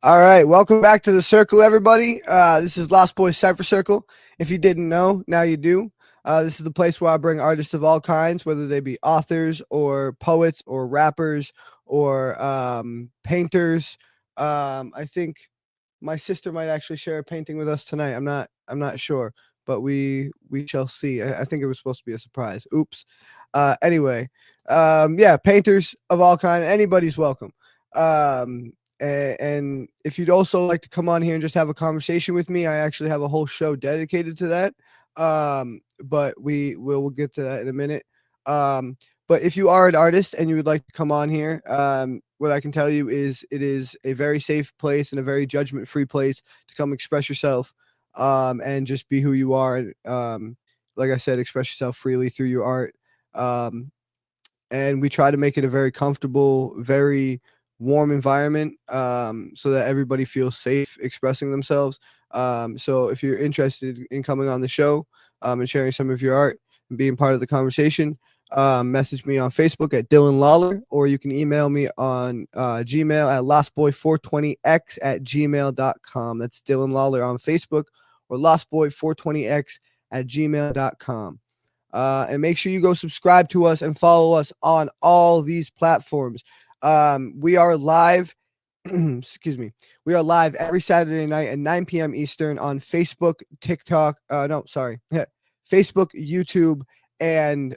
All right, welcome back to the circle, everybody. This is Lost Boys Cypher Circle. If you didn't know, now you do. This is the place where I bring artists of all kinds, whether they be authors or poets or rappers or painters. I think my sister might actually share a painting with us tonight. I'm not sure, but we shall see. I think it was supposed to be a surprise. Oops. Anyway, yeah, painters of all kind. Anybody's welcome. And if you'd also like to come on here and just have a conversation with me, I actually have a whole show dedicated to that. But we'll get to that in a minute. But if you are an artist and you would like to come on here, what I can tell you is it is a very safe place and a very judgment-free place to come express yourself, and just be who you are. Like I said, express yourself freely through your art. And we try to make it a very comfortable, very warm environment, so that everybody feels safe expressing themselves. So if you're interested in coming on the show, and sharing some of your art and being part of the conversation, message me on Facebook at Dylan Lawler, or you can email me on Gmail at lostboy420x@gmail.com. That's Dylan Lawler on Facebook, or lostboy420x@gmail.com. And make sure you go subscribe to us and follow us on all these platforms. We are live. Excuse me. We are live every Saturday night at 9 p.m. Eastern on Facebook, TikTok. Facebook, YouTube, and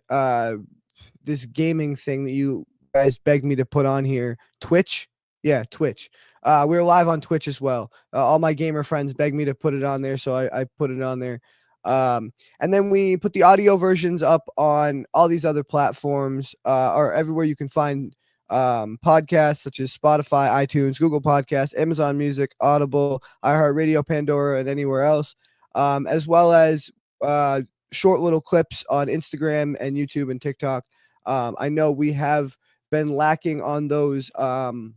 this gaming thing that you guys begged me to put on here, Twitch. Yeah, Twitch. We're live on Twitch as well. All my gamer friends begged me to put it on there, so I put it on there. And then we put the audio versions up on all these other platforms, or everywhere you can find podcasts, such as Spotify, iTunes, Google Podcasts, Amazon Music, Audible, iHeartRadio, Pandora, and anywhere else, as well as short little clips on Instagram and YouTube and TikTok. I know we have been lacking on those audio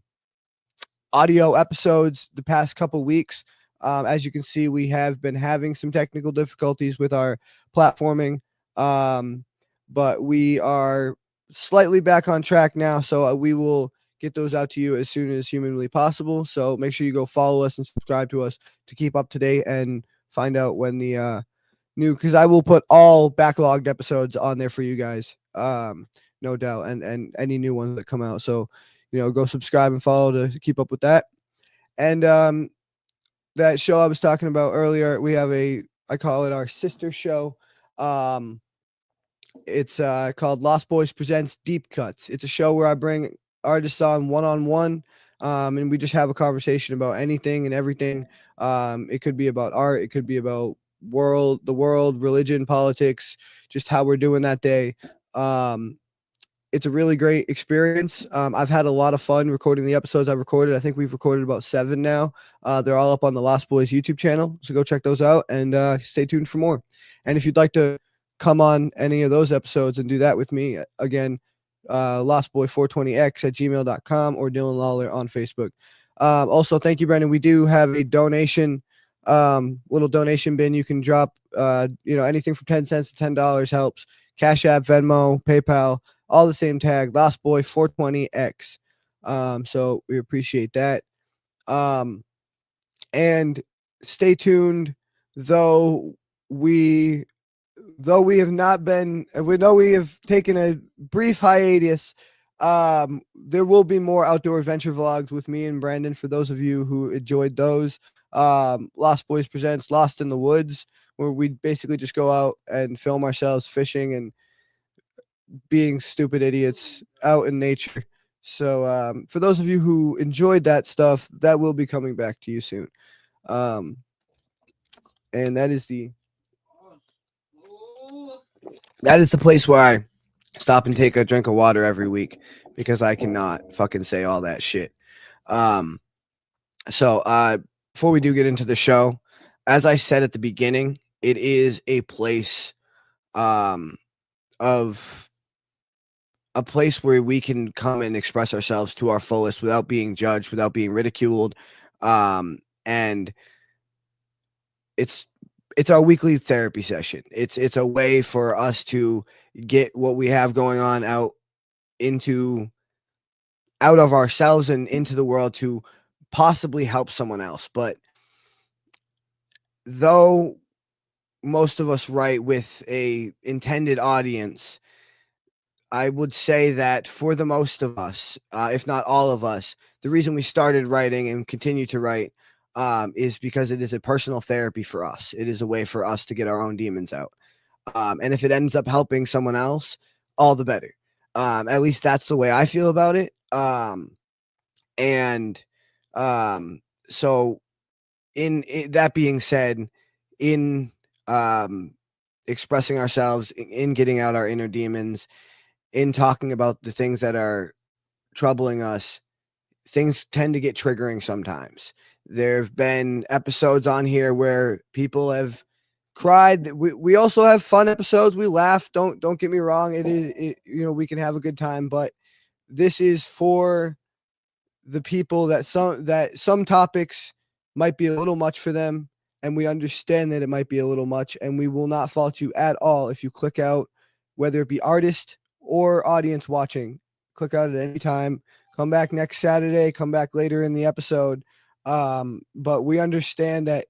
episodes the past couple weeks. As you can see, we have been having some technical difficulties with our platforming, but we are slightly back on track now, so we will get those out to you as soon as humanly possible. So make sure you go follow us and subscribe to us to keep up to date and find out when the new, because I will put all backlogged episodes on there for you guys, no doubt, and any new ones that come out. So go subscribe and follow to keep up with that. And that show I was talking about earlier, we have I call it our sister show. It's called Lost Boys Presents Deep Cuts. It's a show where I bring artists on one-on-one, and we just have a conversation about anything and everything. It could be about art. It could be about the world, religion, politics, just how we're doing that day. It's a really great experience. I've had a lot of fun recording the episodes I've recorded. I think we've recorded about 7 now. They're all up on the Lost Boys YouTube channel, so go check those out and stay tuned for more. And if you'd like to come on any of those episodes and do that with me, again, lostboy420x@gmail.com or Dylan Lawler on Facebook. Also, thank you, Brendan. We do have a donation, little donation bin. You can drop, anything from 10 cents to $10 helps. Cash App, Venmo, PayPal, all the same tag, LostBoy420X. So we appreciate that. And stay tuned, though we have taken a brief hiatus. There will be more outdoor adventure vlogs with me and Brandon for those of you who enjoyed those. Lost Boys presents Lost in the Woods, where we basically just go out and film ourselves fishing and being stupid idiots out in nature. So for those of you who enjoyed that stuff, that will be coming back to you soon. And that is the place where I stop and take a drink of water every week, because I cannot fucking say all that shit. So before we do get into the show, as I said at the beginning, it is a place where we can come and express ourselves to our fullest without being judged, without being ridiculed. And it's our weekly therapy session. It's a way for us to get what we have going on out of ourselves and into the world, to possibly help someone else. But though most of us write with a intended audience, I would say that for the most of us, if not all of us, the reason we started writing and continue to write is because it is a personal therapy for us. It is a way for us to get our own demons out. And if it ends up helping someone else, all the better. At least that's the way I feel about it. And so, in that being said, in um, expressing ourselves, in getting out our inner demons, in talking about the things that are troubling us, things tend to get triggering sometimes. There have been episodes on here where people have cried. We also have fun episodes. We laugh. Don't get me wrong. We can have a good time, but this is for the people that some topics might be a little much for them, and we understand that it might be a little much, and we will not fault you at all if you click out, whether it be artist or audience watching. Click out at any time. Come back next Saturday, come back later in the episode. But we understand that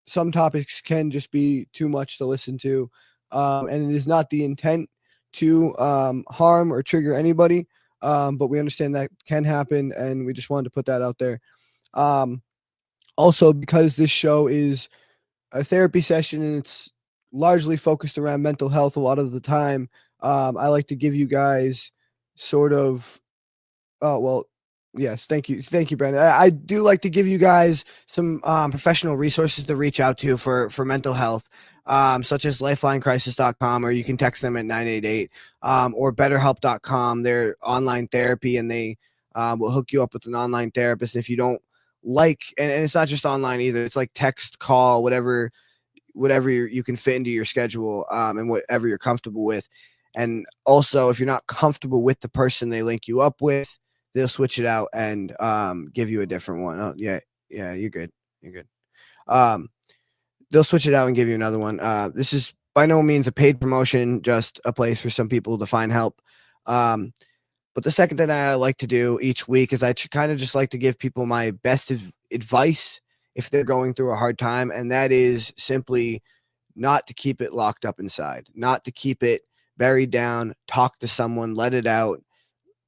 some topics can just be too much to listen to, and it is not the intent to harm or trigger anybody. But we understand that can happen, and we just wanted to put that out there. Also, because this show is a therapy session and it's largely focused around mental health a lot of the time, I like to give you guys sort of, oh, well, yes, thank you, Brandon. I do like to give you guys some professional resources to reach out to for mental health, such as lifelinecrisis.com, or you can text them at 988, or betterhelp.com. They're online therapy, and they will hook you up with an online therapist. If you don't like, and it's not just online either, it's like text, call, whatever you can fit into your schedule, and whatever you're comfortable with. And also, if you're not comfortable with the person they link you up with, they'll switch it out and give you a different one. Oh, yeah, you're good. They'll switch it out and give you another one. This is by no means a paid promotion, just a place for some people to find help. But the second thing I like to do each week is I kind of just like to give people my best advice if they're going through a hard time, and that is simply not to keep it locked up inside, not to keep it buried down. Talk to someone, let it out.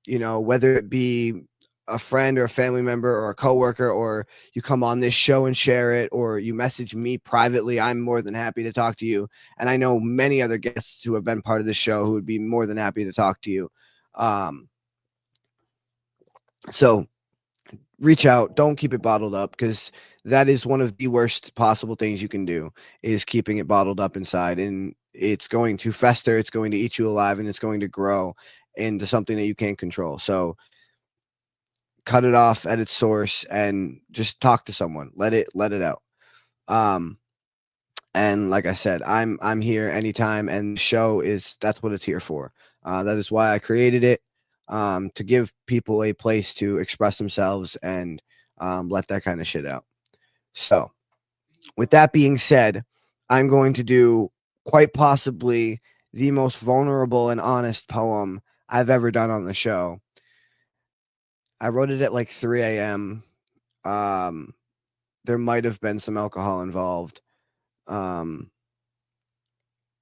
Whether it be a friend or a family member or a coworker, or you come on this show and share it, or you message me privately, I'm more than happy to talk to you. And I know many other guests who have been part of the show who would be more than happy to talk to you. So reach out. Don't keep it bottled up, because that is one of the worst possible things you can do, is keeping it bottled up inside. And it's going to fester, it's going to eat you alive, and it's going to grow into something that you can't control. So cut it off at its source and just talk to someone. Let it out. And like I said, I'm here anytime, and the show that's what it's here for. That is why I created it, to give people a place to express themselves and let that kind of shit out. So with that being said, I'm going to do quite possibly the most vulnerable and honest poem I've ever done on the show. I wrote it at like 3 a.m. There might have been some alcohol involved. And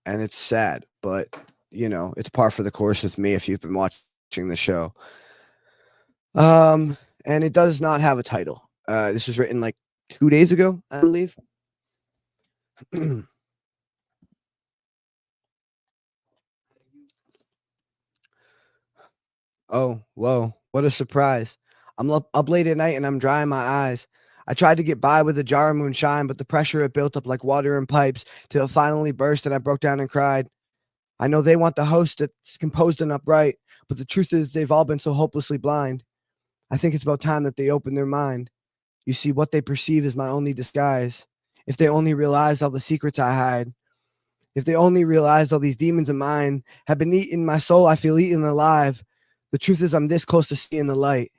it's sad, but it's par for the course with me if you've been watching the show. And it does not have a title. This was written like 2 days ago, I believe. Oh, whoa, what a surprise. I'm up late at night and I'm drying my eyes. I tried to get by with a jar of moonshine, but the pressure it built up like water in pipes till it finally burst and I broke down and cried. I know they want the host that's composed and upright, but the truth is they've all been so hopelessly blind. I think it's about time that they open their mind. You see, what they perceive is my only disguise. If they only realized all the secrets I hide, if they only realized all these demons of mine have been eating my soul, I feel eaten alive. The truth is I'm this close to seeing the light.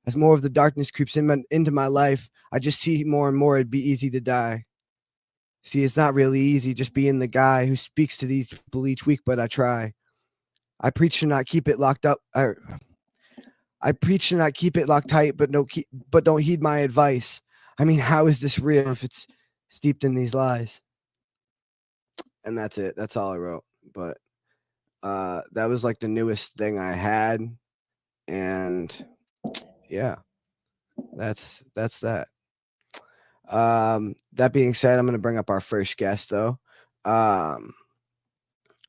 As more of the darkness creeps into my life, I just see more and more it'd be easy to die. See, it's not really easy just being the guy who speaks to these people each week, but I try. I preach to not keep it locked up. I preach and I keep it locked tight, but don't heed my advice. I mean, how is this real if it's steeped in these lies? And that's it. That's all I wrote. But that was like the newest thing I had, and yeah, that's that. That being said, I'm going to bring up our first guest though,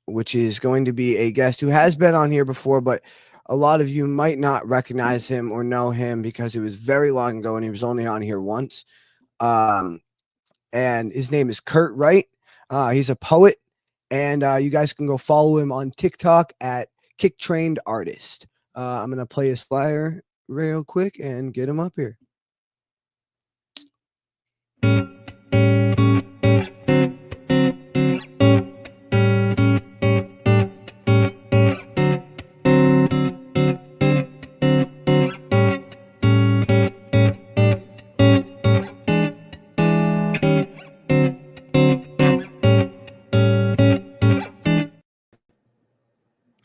which is going to be a guest who has been on here before, but a lot of you might not recognize him or know him because it was very long ago and he was only on here once. And his name is Kurt Wright. He's a poet, and you guys can go follow him on TikTok at Kick Trained Artist. I'm going to play his flyer real quick and get him up here.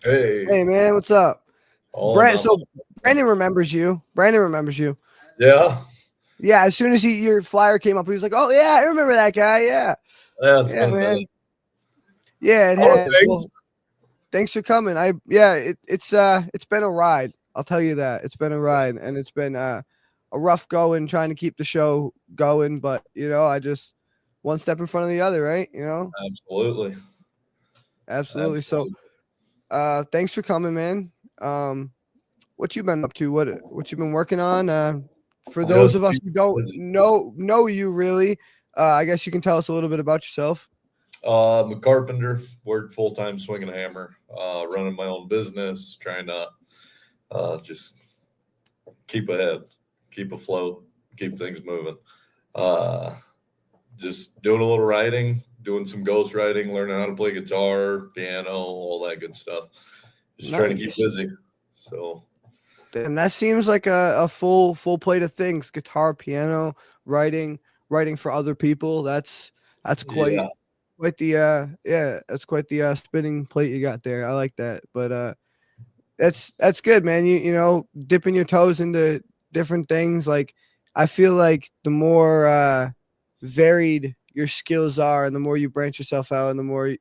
Hey, man, what's up? Brandon remembers you. Yeah. Yeah, as soon as your flyer came up, he was like, "Oh yeah, I remember that guy." Yeah, yeah, man. Yeah, it has. Well, thanks for coming. It's been a ride. I'll tell you that. It's been a ride, and it's been a rough going trying to keep the show going. But I just one step in front of the other, right? Absolutely. So, thanks for coming, man. What you been up to? What you been working on? For those of us who don't know you really, I guess you can tell us a little bit about yourself. I'm a carpenter, work full-time swinging a hammer, running my own business, trying to just keep ahead, keep afloat, keep things moving. Just doing a little writing, doing some ghost writing, learning how to play guitar, piano, all that good stuff. Just trying to keep busy. So, and that seems like a full plate of things: guitar, piano, writing for other people. That's quite that's quite the spinning plate you got there. I like that. But that's good, man. You dipping your toes into different things. Like, I feel like the more varied your skills are, and the more you branch yourself out, and the more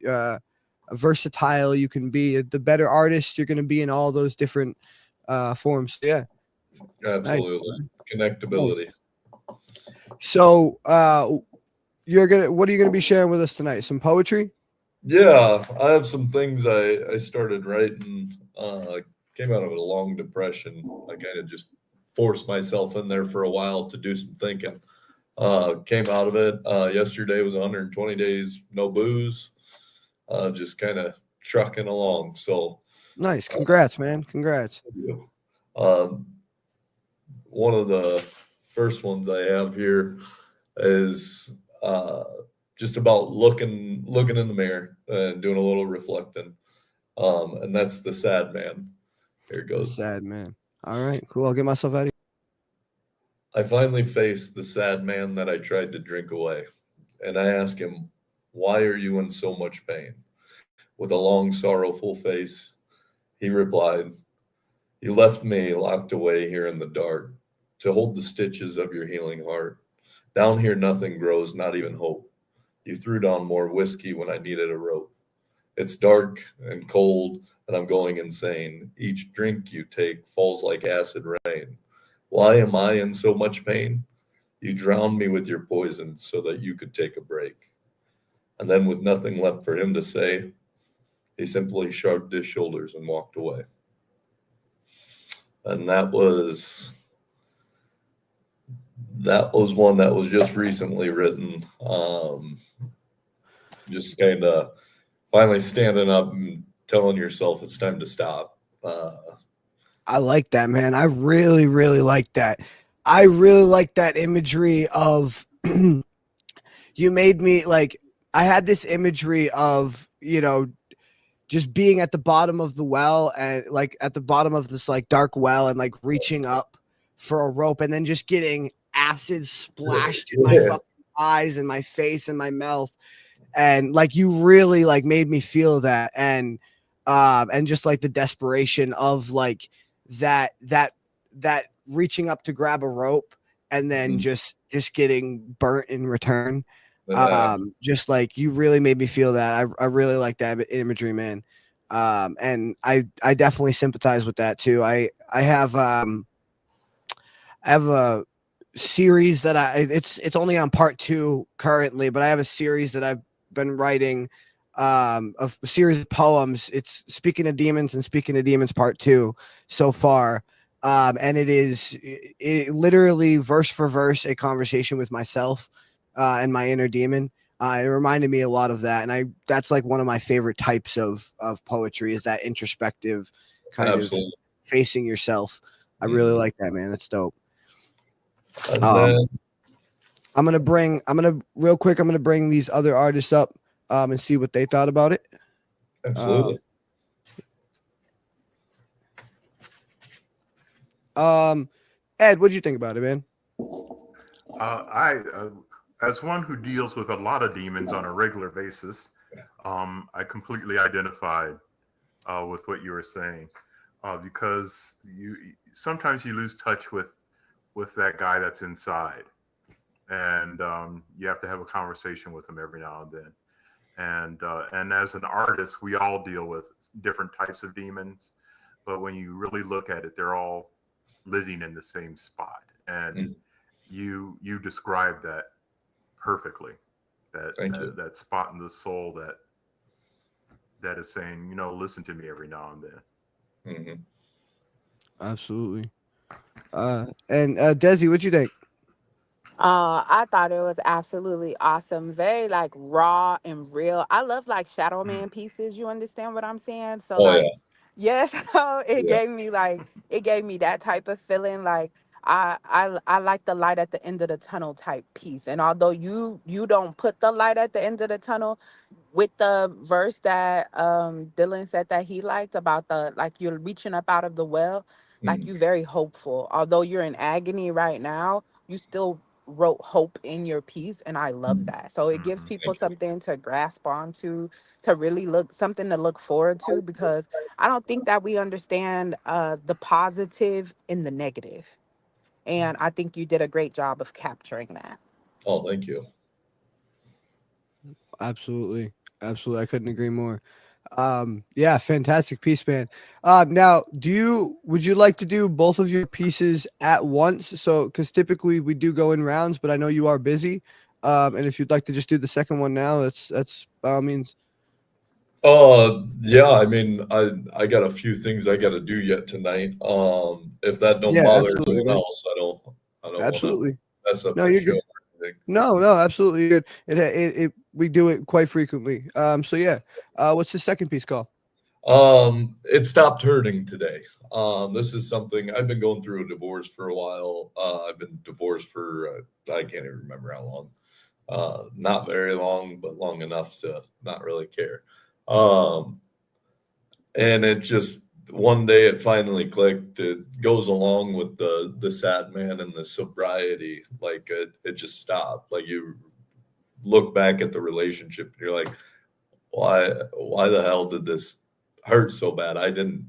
versatile you can be, the better artist you're going to be in all those different forms. Yeah, absolutely. Nice. Connectability. Nice. So what are you gonna be sharing with us tonight? Some poetry? Yeah, I have some things I started writing. Came out of a long depression. I kind of just forced myself in there for a while to do some thinking. Came out of it. Yesterday was 120 days, no booze. Just kind of trucking along. So nice. Congrats, man. Congrats. One of the first ones I have here is just about looking in the mirror and doing a little reflecting. And that's the sad man. Here it goes. The sad man. All right, cool. I'll get myself out of here. I finally faced the sad man that I tried to drink away. And I asked him, "Why are you in so much pain?" With a long, sorrowful face, he replied, "You left me locked away here in the dark to hold the stitches of your healing heart. Down here nothing grows, not even hope. You threw down more whiskey when I needed a rope. It's dark and cold, and I'm going insane. Each drink you take falls like acid rain. Why am I in so much pain? You drowned me with your poison so that you could take a break." And then, with nothing left for him to say, he simply shrugged his shoulders and walked away. And that was one that was just recently written. Just kind of finally standing up and telling yourself it's time to stop. I like that, man. I really, really like that. I really like that imagery of you made me like, I had this imagery of, just being at the bottom of the well, and like at the bottom of this like dark well, and like reaching up for a rope, and then just getting acid splashed in my fucking eyes and my face and my mouth. And like, you really like made me feel that. And just like the desperation of like that that reaching up to grab a rope and then just getting burnt in return. Just like you really made me feel that. I really like that imagery, man. And I definitely sympathize with that too. I have a series that it's only on part 2 currently, but I have a series that I've been writing, of a series of poems. It's Speaking of Demons and Speaking of Demons part 2 so far. And it literally verse for verse a conversation with myself and my inner demon. It reminded me a lot of that, and that's like one of my favorite types of poetry, is that introspective kind Absolutely. of facing yourself. I really like that, man. That's dope. And then I'm gonna bring these other artists up and see what they thought about it. absolutely. Ed, what'd you think about it, man? As one who deals with a lot of demons on a regular basis, I completely identified with what you were saying, because sometimes you lose touch with that guy that's inside, and you have to have a conversation with him every now and then. And as an artist, we all deal with different types of demons, but when you really look at it, they're all living in the same spot, and you describe that perfectly. That spot in the soul that is saying, listen to me every now and then. Absolutely. And Desi, what'd you think? I thought it was absolutely awesome. Very like raw and real. I love like Shadow Man pieces. You understand what I'm saying? So Oh yeah. like, yes, so Yeah. it gave me that type of feeling. Like I like the light at the end of the tunnel type piece. And although you don't put the light at the end of the tunnel, with the verse that Dylan said that he liked about the like you're reaching up out of the well, like you very hopeful. Although you're in agony right now, you still wrote hope in your piece, and I love that. So it gives people Thank you. something to grasp onto, to really look something to look forward to, because I don't think that we understand the positive in the negative. And I think you did a great job of capturing that. Oh, thank you. Absolutely. Absolutely. I couldn't agree more. Yeah, fantastic piece, man. Now, would you like to do both of your pieces at once? So, because typically we do go in rounds, but I know you are busy. And if you'd like to just do the second one now, that's by all means. Yeah, I mean, I got a few things I got to do yet tonight. If that don't Yeah, bother absolutely, anyone man. else, I don't want to Absolutely. mess up No, the you're show good. or anything. No, absolutely good. We do it quite frequently. So yeah. What's the second piece called? It stopped hurting today. This is something I've been going through a divorce for a while. I've been divorced for I can't even remember how long. Not very long, but long enough to not really care. And it just one day it finally clicked. It goes along with the sad man and the sobriety. Like it just stopped. Like you look back at the relationship and you're like, why the hell did this hurt so bad? I did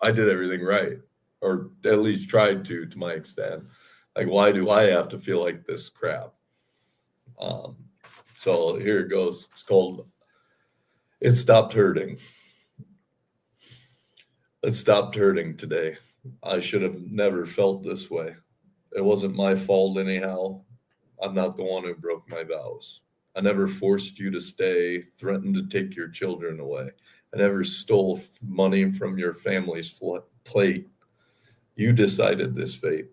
everything right, or at least tried to my extent. Like, why do I have to feel like this crap? So here it goes. It's called It Stopped Hurting. It stopped hurting today. I should have never felt this way. It wasn't my fault anyhow. I'm not the one who broke my vows. I never forced you to stay, threatened to take your children away. I never stole money from your family's plate. You decided this fate.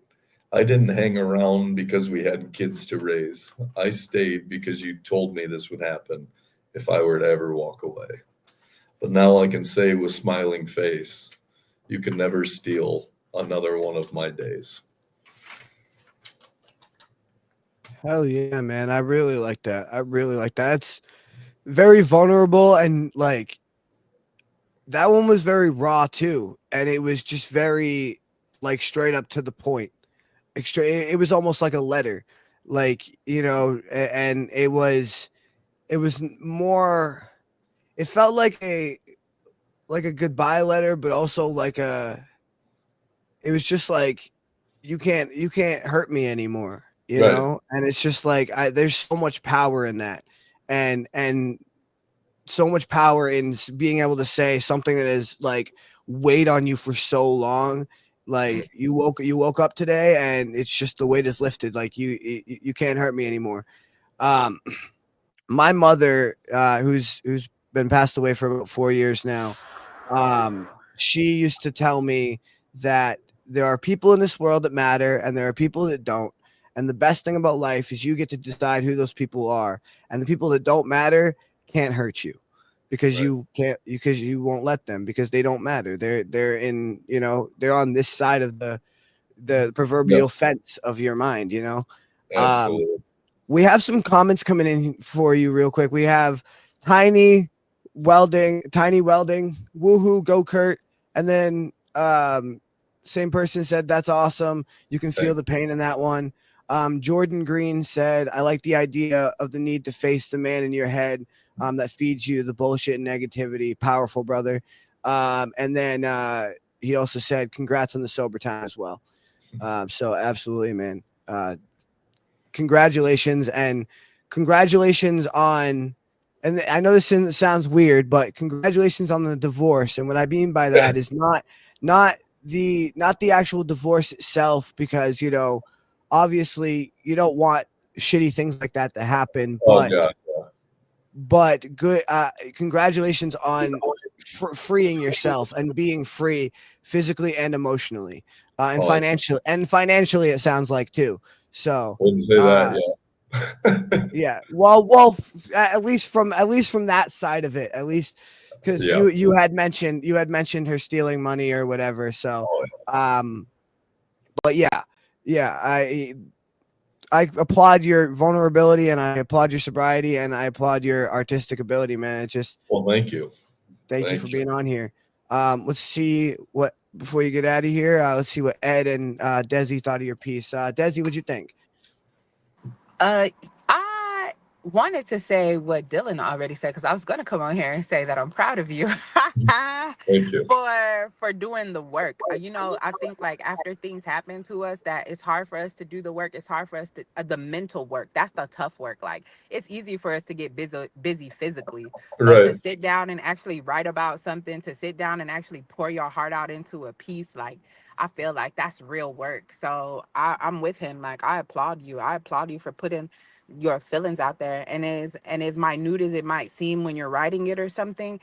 I didn't hang around because we had kids to raise. I stayed because you told me this would happen if I were to ever walk away. But now I can say with smiling face, you can never steal another one of my days. Hell yeah, man. I really like that. I really like that. It's very vulnerable, and like that one was very raw too. And it was just very like straight up to the point. It was almost like a letter. Like, and it was more, it felt like a goodbye letter, but also like it was just like you can't hurt me anymore, you Right. know? And it's just like there's so much power in that. And so much power in being able to say something that is like weighed on you for so long. Like you woke up today and it's just the weight is lifted. Like you can't hurt me anymore. Um, my mother, who's been passed away for about 4 years now, she used to tell me that there are people in this world that matter and there are people that don't. And the best thing about life is you get to decide who those people are. And the people that don't matter can't hurt you because Right. you can't, because you won't let them, because they don't matter. They're in, you know, they're on this side of the proverbial Yep. fence of your mind, you know. Absolutely. We have some comments coming in for you real quick. We have Tiny Welding, woohoo, go Kurt. And then same person said that's awesome. You can feel Thank the pain in that one. Jordan Green said, I like the idea of the need to face the man in your head that feeds you the bullshit and negativity. Powerful, brother. And then he also said, congrats on the sober time as well. So absolutely, man. Congratulations on, and I know this sounds weird, but congratulations on the divorce. And what I mean by that is not the actual divorce itself, because you know obviously you don't want shitty things like that to happen, Oh God. but good congratulations on freeing yourself and being free physically and emotionally, and financially it sounds like too. So Wouldn't say that. Yeah. yeah, at least from that side of it, at least, because Yeah. you had mentioned her stealing money or whatever. So but yeah, I applaud your vulnerability and I applaud your sobriety and I applaud your artistic ability, man. It just, Well, thank you. thank you for being on here. Let's see what, before you get out of here, let's see what Ed and Desi thought of your piece. Desi, what'd you think? I wanted to say what Dylan already said, because I was going to come on here and say that I'm proud of you Thank you. for doing the work. You know, I think like after things happen to us, that it's hard for us to do the work. It's hard for us to the mental work. That's the tough work. Like it's easy for us to get busy physically, but to Right. sit down and actually write about something, to sit down and actually pour your heart out into a piece, like I feel like that's real work. So I'm with him. Like I applaud you. I applaud you for putting your feelings out there. And as minute as it might seem when you're writing it or something,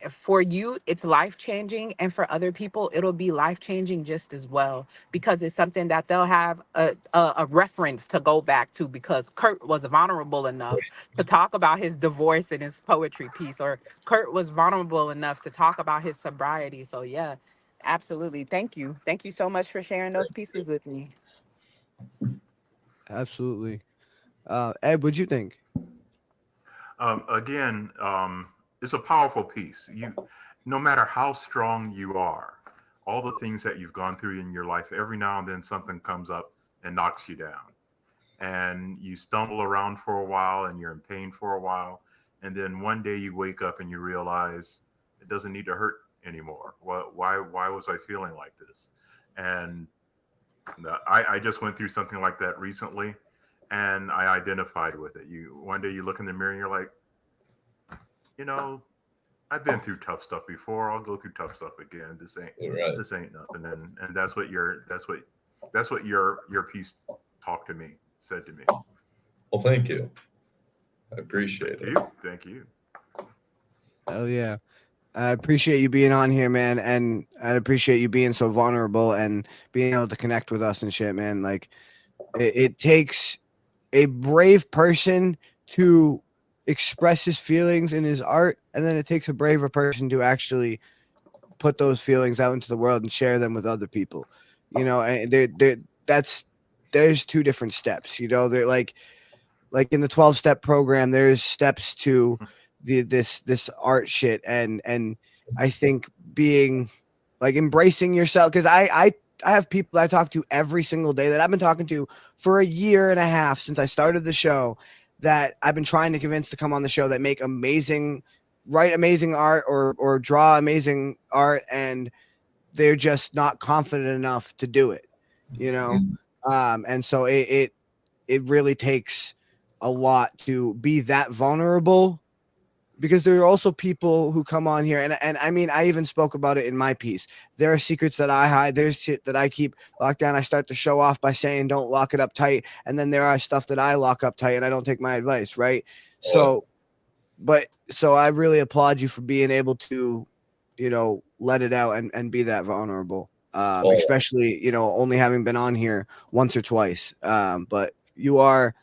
for you it's life changing, and for other people it'll be life changing just as well, because it's something that they'll have a reference to go back to, because Kurt was vulnerable enough to talk about his divorce in his poetry piece, or Kurt was vulnerable enough to talk about his sobriety. So yeah, absolutely. Thank you so much for sharing those pieces with me. Absolutely. Ed, what'd you think? Again, it's a powerful piece. No matter how strong you are, all the things that you've gone through in your life, every now and then something comes up and knocks you down, and you stumble around for a while, and you're in pain for a while, and then one day you wake up and you realize it doesn't need to hurt anymore. Why was I feeling like this? And I just went through something like that recently, and I identified with it. One day you look in the mirror and you're like, you know, I've been through tough stuff before. I'll go through tough stuff again. This ain't nothing. And that's what your piece said to me. Well, thank you. I appreciate it. Thank you. Oh yeah. I appreciate you being on here, man, and I appreciate you being so vulnerable and being able to connect with us and shit, man. Like it takes a brave person to express his feelings in his art, and then it takes a braver person to actually put those feelings out into the world and share them with other people. You know, and there's two different steps. You know, they're like in the 12-step program, there's steps to this art shit, and I think being like embracing yourself, because I have people I talk to every single day that I've been talking to for a year and a half since I started the show, that I've been trying to convince to come on the show, that make write amazing art or draw amazing art, and they're just not confident enough to do it, you know. And so it really takes a lot to be that vulnerable, because there are also people who come on here, and I mean, I even spoke about it in my piece. There are secrets that I hide. There's shit that I keep locked down. I start to show off by saying don't lock it up tight, and then there are stuff that I lock up tight and I don't take my advice, right? So so I really applaud you for being able to, let it out and be that vulnerable. Especially, only having been on here once or twice. But you are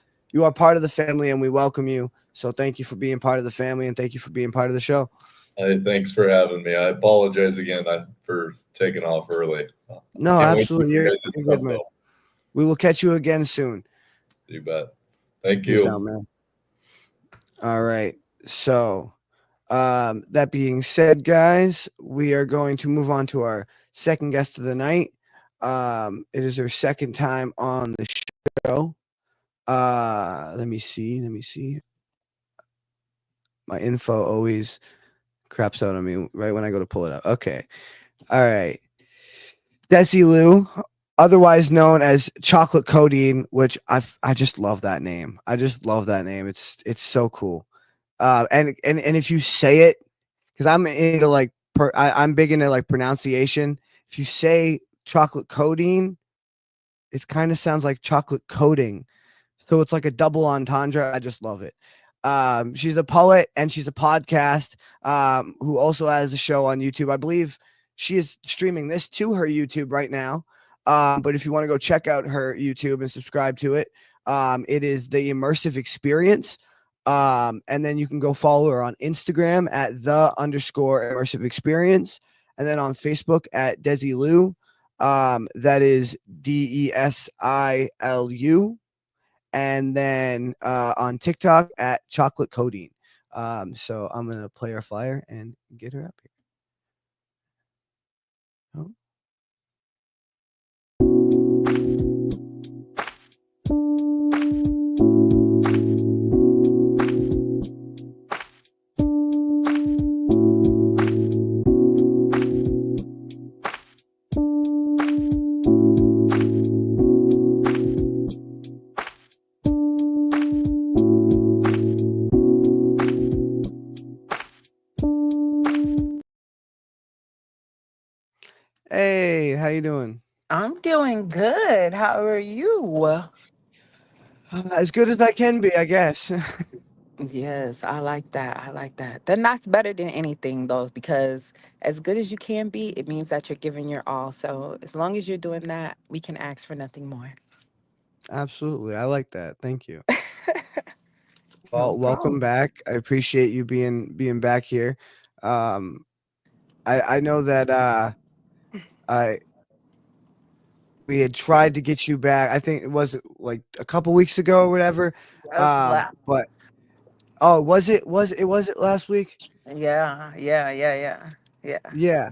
part of the family, and we welcome you. So thank you for being part of the family, and thank you for being part of the show. Thanks for having me. I apologize again for taking off early. No, absolutely. You're good, man. Though. We will catch you again soon. You bet. Thank Peace you. out, man. All right. So that being said, guys, we are going to move on to our second guest of the night. It is her second time on the show. Let me see. My info always craps out on me right when I go to pull it up. Okay. All right. Desi Lou, otherwise known as Chocolate Codeine, which I just love that name. I just love that name. It's so cool. And if you say it, because I'm into like I'm big into like pronunciation. If you say chocolate codeine, it kind of sounds like chocolate coating. So it's like a double entendre. I just love it. She's a poet and she's a podcast who also has a show on YouTube. I believe she is streaming this to her YouTube right now. But if you want to go check out her YouTube and subscribe to it, it is The Immersive Experience. And then you can go follow her on Instagram at _immersive experience. And then on Facebook at Desi Lou. That is DESILU. And then on TikTok at Chocolate Codeine. So I'm going to play our flyer and get her up here. Oh. Hey, how you doing? I'm doing good. How are you? As good as I can be, I guess. Yes, I like that. I like that. Then that's better than anything, though, because as good as you can be, it means that you're giving your all. So as long as you're doing that, we can ask for nothing more. Absolutely. I like that. Thank you. No Well, welcome problem. back. I appreciate you being back here. Um, I know that I we had tried to get you back. I think it was like a couple weeks ago or whatever. Just But oh, was it last week? yeah, yeah, yeah, yeah, yeah. Yeah.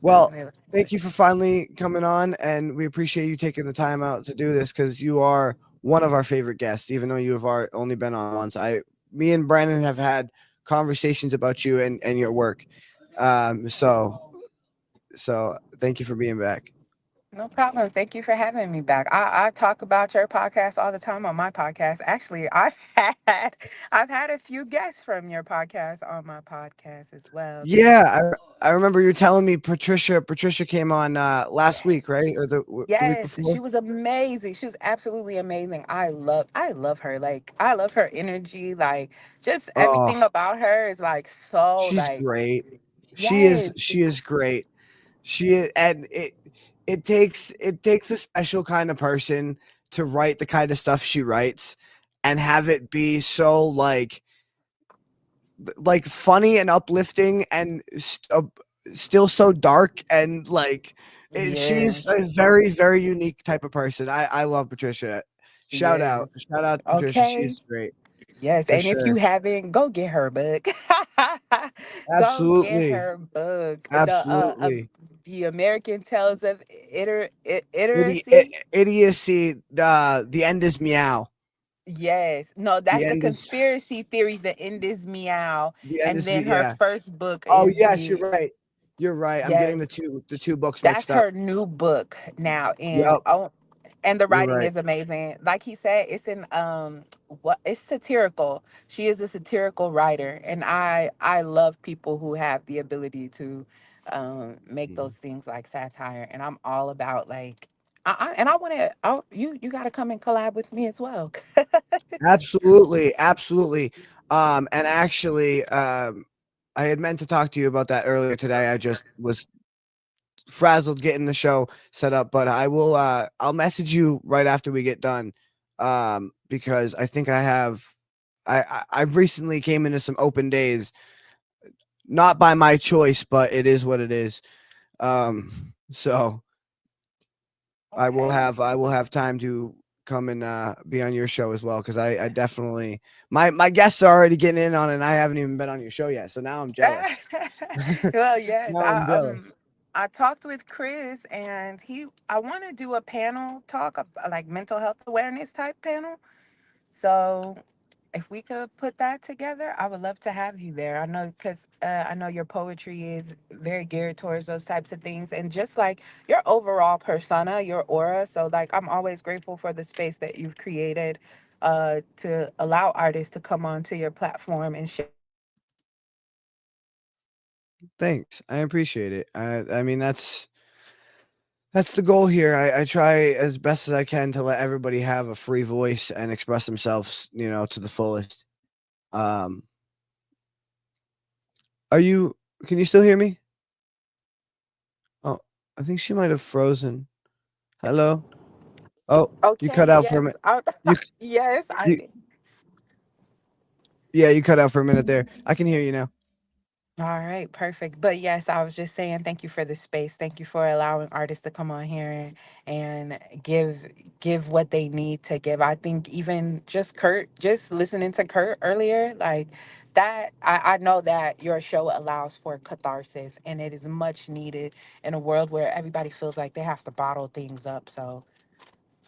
Well, Definitely last thank week. you for finally coming on, and we appreciate you taking the time out to do this because you are one of our favorite guests, even though you have only been on once. Me and Brandon have had conversations about you and your work. So thank you for being back. No problem. Thank you for having me back. I talk about your podcast all the time on my podcast. Actually, I've had a few guests from your podcast on my podcast as well. Yeah, I remember you telling me Patricia came on last week, right? Or the week Yes, before? she was amazing. She was absolutely amazing. I love her. Like I love her energy. Like just Oh, everything about her is like so she's like great. yes. She is great. And it takes a special kind of person to write the kind of stuff she writes and have it be so like funny and uplifting and still so dark and like she's Yes. a very very unique type of person. I love Patricia. Yes. Shout out to Patricia. Okay. She's great Yes, for and if you sure. haven't, go get her book. Go get Absolutely. her book. Absolutely. The American Tales of Idi- Iteracy. idiocy. The end is meow. Yes. No, The that's the end is conspiracy theory. The end is meow. the end And is then me. her Yeah. first book Oh is yes, you're the right. You're right. I'm getting Yes, the two books that's mixed up. her new book now, and Yep, oh, and the you're writing right. is amazing. Like he said, it's in what it's satirical. She is a satirical writer, and I love people who have the ability to make Mhm. those things like satire, and I'm all about like and I want to. Oh, you got to come and collab with me as well. Absolutely, absolutely. And actually, I had meant to talk to you about that earlier today. I just was frazzled getting the show set up, but I'll message you right after we get done. Because I think I've recently came into some open days, not by my choice, but it is what it is. So Okay. I will have time to come and be on your show as well, because I definitely my guests are already getting in on it, and I haven't even been on your show yet. So now I'm jealous. Well, yes, Now I'm jealous. I talked with Chris, and I want to do a panel talk, like mental health awareness type panel. So if we could put that together, I would love to have you there. I know because I know your poetry is very geared towards those types of things, and just like your overall persona, your aura. So like I'm always grateful for the space that you've created to allow artists to come onto your platform and share Thanks. I appreciate it. I mean that's the goal here. I try as best as I can to let everybody have a free voice and express themselves, to the fullest. Um, are you? Can you still hear me? Oh, I think she might have frozen. Hello. Oh, you cut Okay, out for a yes. minute. You Yes, I you did. yeah, you cut out for a minute there. I can hear you now. All right, perfect. But yes, I was just saying thank you for the space. Thank you for allowing artists to come on here and give what they need to give. I think even just Kurt, just listening to Kurt earlier, like that, I know that your show allows for catharsis and it is much needed in a world where everybody feels like they have to bottle things up. So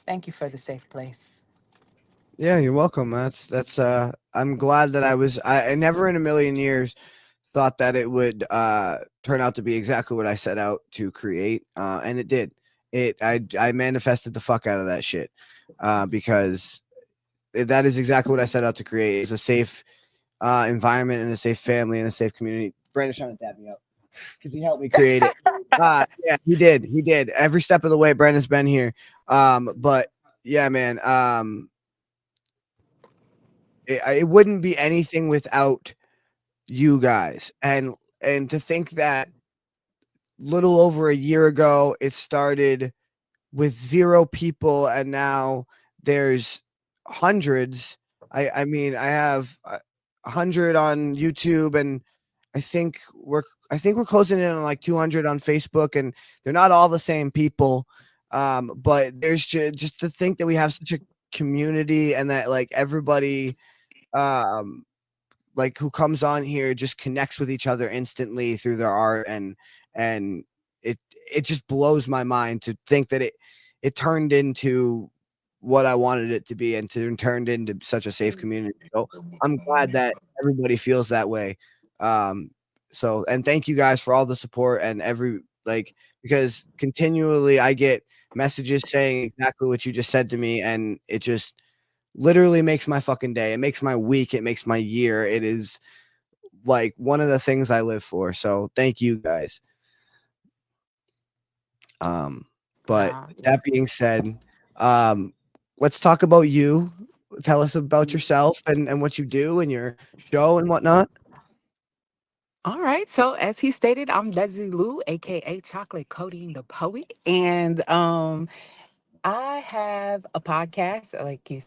thank you for the safe place. Yeah, you're welcome. That's I'm glad that I never in a million years thought that it would turn out to be exactly what I set out to create. And it did. I manifested the fuck out of that shit. Because that is exactly what I set out to create, is a safe environment and a safe family and a safe community. Brandon's trying to dab me up because he helped me create it. Yeah, he did. He did. Every step of the way, Brandon's been here. But yeah, man. It wouldn't be anything without you guys. And to think that little over a year ago it started with 0 people, and now there's hundreds. I mean, I have 100 on YouTube, and I think we're closing in on like 200 on Facebook, and they're not all the same people. But there's just to think that we have such a community, and that like everybody um like who comes on here just connects with each other instantly through their art, and it just blows my mind to think that it turned into what I wanted it to be, and turned into such a safe community. So I'm glad that everybody feels that way. Um so, and thank you guys for all the support and because continually I get messages saying exactly what you just said to me, and it just literally makes my fucking day. It makes my week. It makes my year. It is like one of the things I live for. So thank you guys. Um, but Wow. that being said, um, let's talk about you. Tell us about yourself and what you do and your show and whatnot. All right. So as he stated, I'm Desi Lou, aka Chocolate Coating the Poet. And I have a podcast, like you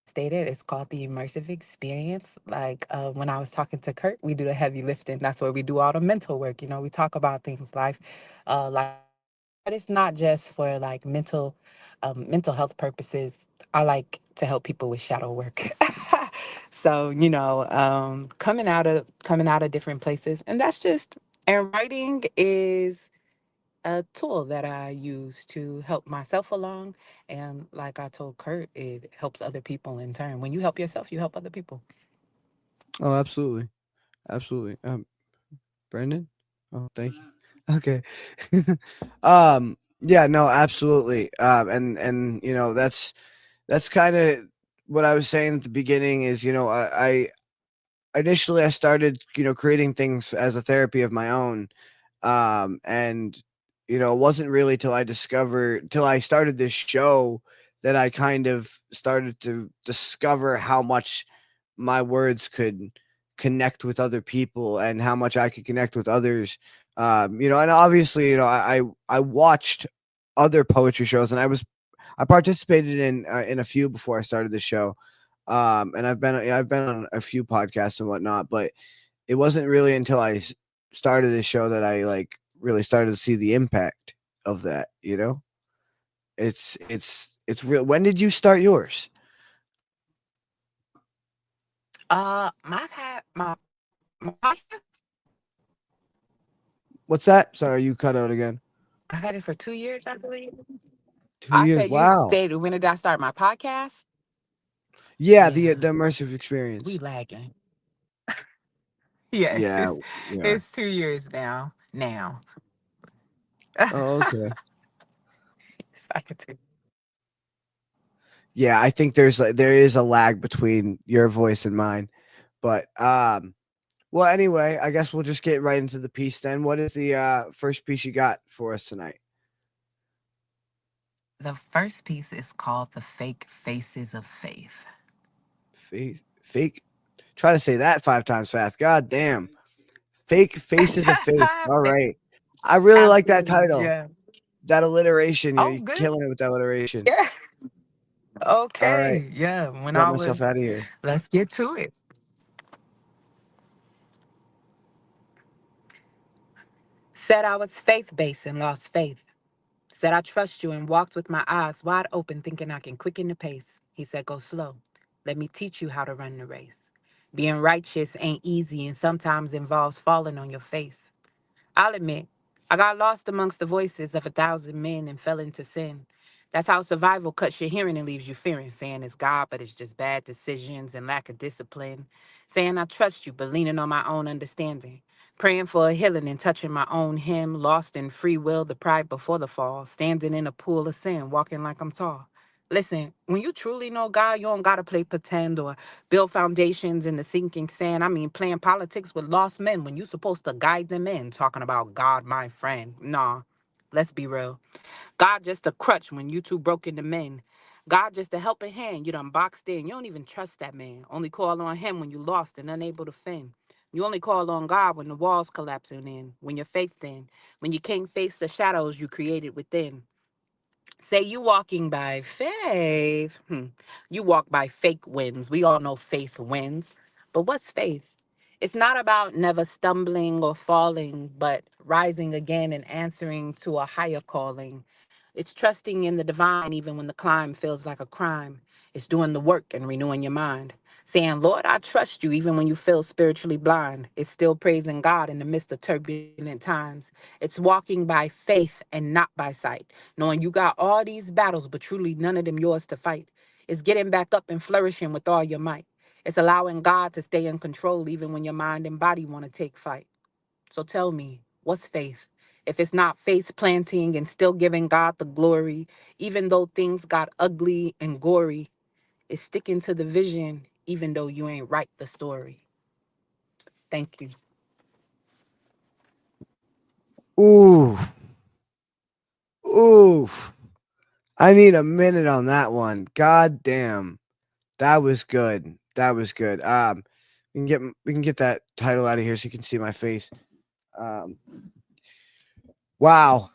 stated, it's called The Immersive Experience. Like when I was talking to Kurt, we do the heavy lifting. That's where we do all the mental work. You know, we talk about things life, but it's not just for like mental health purposes. I like to help people with shadow work. So, coming out of different places. And that's just and writing is a tool that I use to help myself along. And like I told Kurt, it helps other people in turn. When you help yourself, you help other people. Oh, absolutely. Absolutely. Brandon? Oh, thank you. Okay. Yeah, no, absolutely. And you know, that's kind of what I was saying at the beginning is, you know, initially I started, you know, creating things as a therapy of my own. And you know, it wasn't really till I started this show that I kind of started to discover how much my words could connect with other people and how much I could connect with others. You know, and obviously, you know, I watched other poetry shows, and I participated in a few before I started the show. And I've been on a few podcasts and whatnot, but it wasn't really until started this show that I like really started to see the impact of that. You know, it's real. When did you start yours? I've had my What's that? Sorry, you cut out again. I've had it for 2 years, I believe. 2 I years. said you Wow. stated when did I start my podcast? Yeah, Yeah, the immersive we experience. lagging. Yeah, Yeah, we are. it's 2 years now. Now, Oh, okay. it's like a two. Yeah, I think there is a lag between your voice and mine. But well, anyway, I guess we'll just get right into the piece then. What is the first piece you got for us tonight? The first piece is called "The Fake Faces of Faith." Fake. Try to say that 5 times fast. God damn. Fake faces of faith. All right. I really like that Absolutely, title. yeah. That alliteration. Oh, You're good. killing it with that alliteration. Yeah. All right. Okay. Yeah. When Got I was, myself out of here. let's get to it. Said I was faith based and lost faith. Said I trust you and walked with my eyes wide open, thinking I can quicken the pace. He said, go slow. Let me teach you how to run the race. Being righteous ain't easy and sometimes involves falling on your face. I'll admit, I got lost amongst the voices of 1,000 men and fell into sin. That's how survival cuts your hearing and leaves you fearing, saying it's God, but it's just bad decisions and lack of discipline. Saying I trust you, but leaning on my own understanding. Praying for a healing and touching my own hem, lost in free will, the pride before the fall, standing in a pool of sin, walking like I'm tall. Listen, when you truly know God, you don't gotta play pretend or build foundations in the sinking sand. I mean, playing politics with lost men when you're supposed to guide them in, talking about God, my friend. Nah, let's be real. God just a crutch when you too broken to mend. God just a helping hand you done boxed in. You don't even trust that man. Only call on him when you lost and unable to fend. You only call on God when the walls collapsing in, when your faith thin, when you can't face the shadows you created within. Say you walking by faith. You walk by fake wins. We all know faith wins. But what's faith? It's not about never stumbling or falling, but rising again and answering to a higher calling. It's trusting in the divine even when the climb feels like a crime. It's doing the work and renewing your mind. Saying, Lord, I trust you even when you feel spiritually blind. It's still praising God in the midst of turbulent times. It's walking by faith and not by sight, knowing you got all these battles, but truly none of them yours to fight. It's getting back up and flourishing with all your might. It's allowing God to stay in control even when your mind and body want to take fight. So tell me, what's faith? If it's not face planting and still giving God the glory, even though things got ugly and gory, it's sticking to the vision even though you ain't write the story. Thank you. Ooh. Ooh. I need a minute on that one. God damn. That was good. That was good. We can get that title out of here so you can see my face. Um, wow.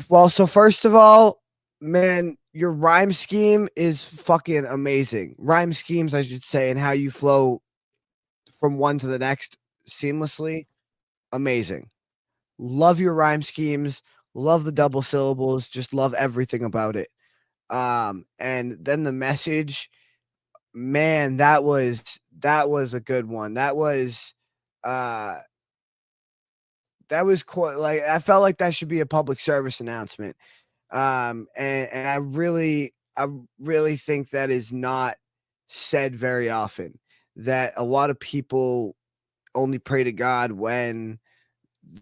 Well, so first of all, man, your rhyme scheme is fucking amazing. Rhyme schemes, I should say, and how you flow from one to the next seamlessly. Amazing. Love your rhyme schemes. Love the double syllables. Just love everything about it. And then the message, man, that was a good one. Uh that was quite like I felt like that should be a public service announcement. And I really think that is not said very often. That a lot of people only pray to God when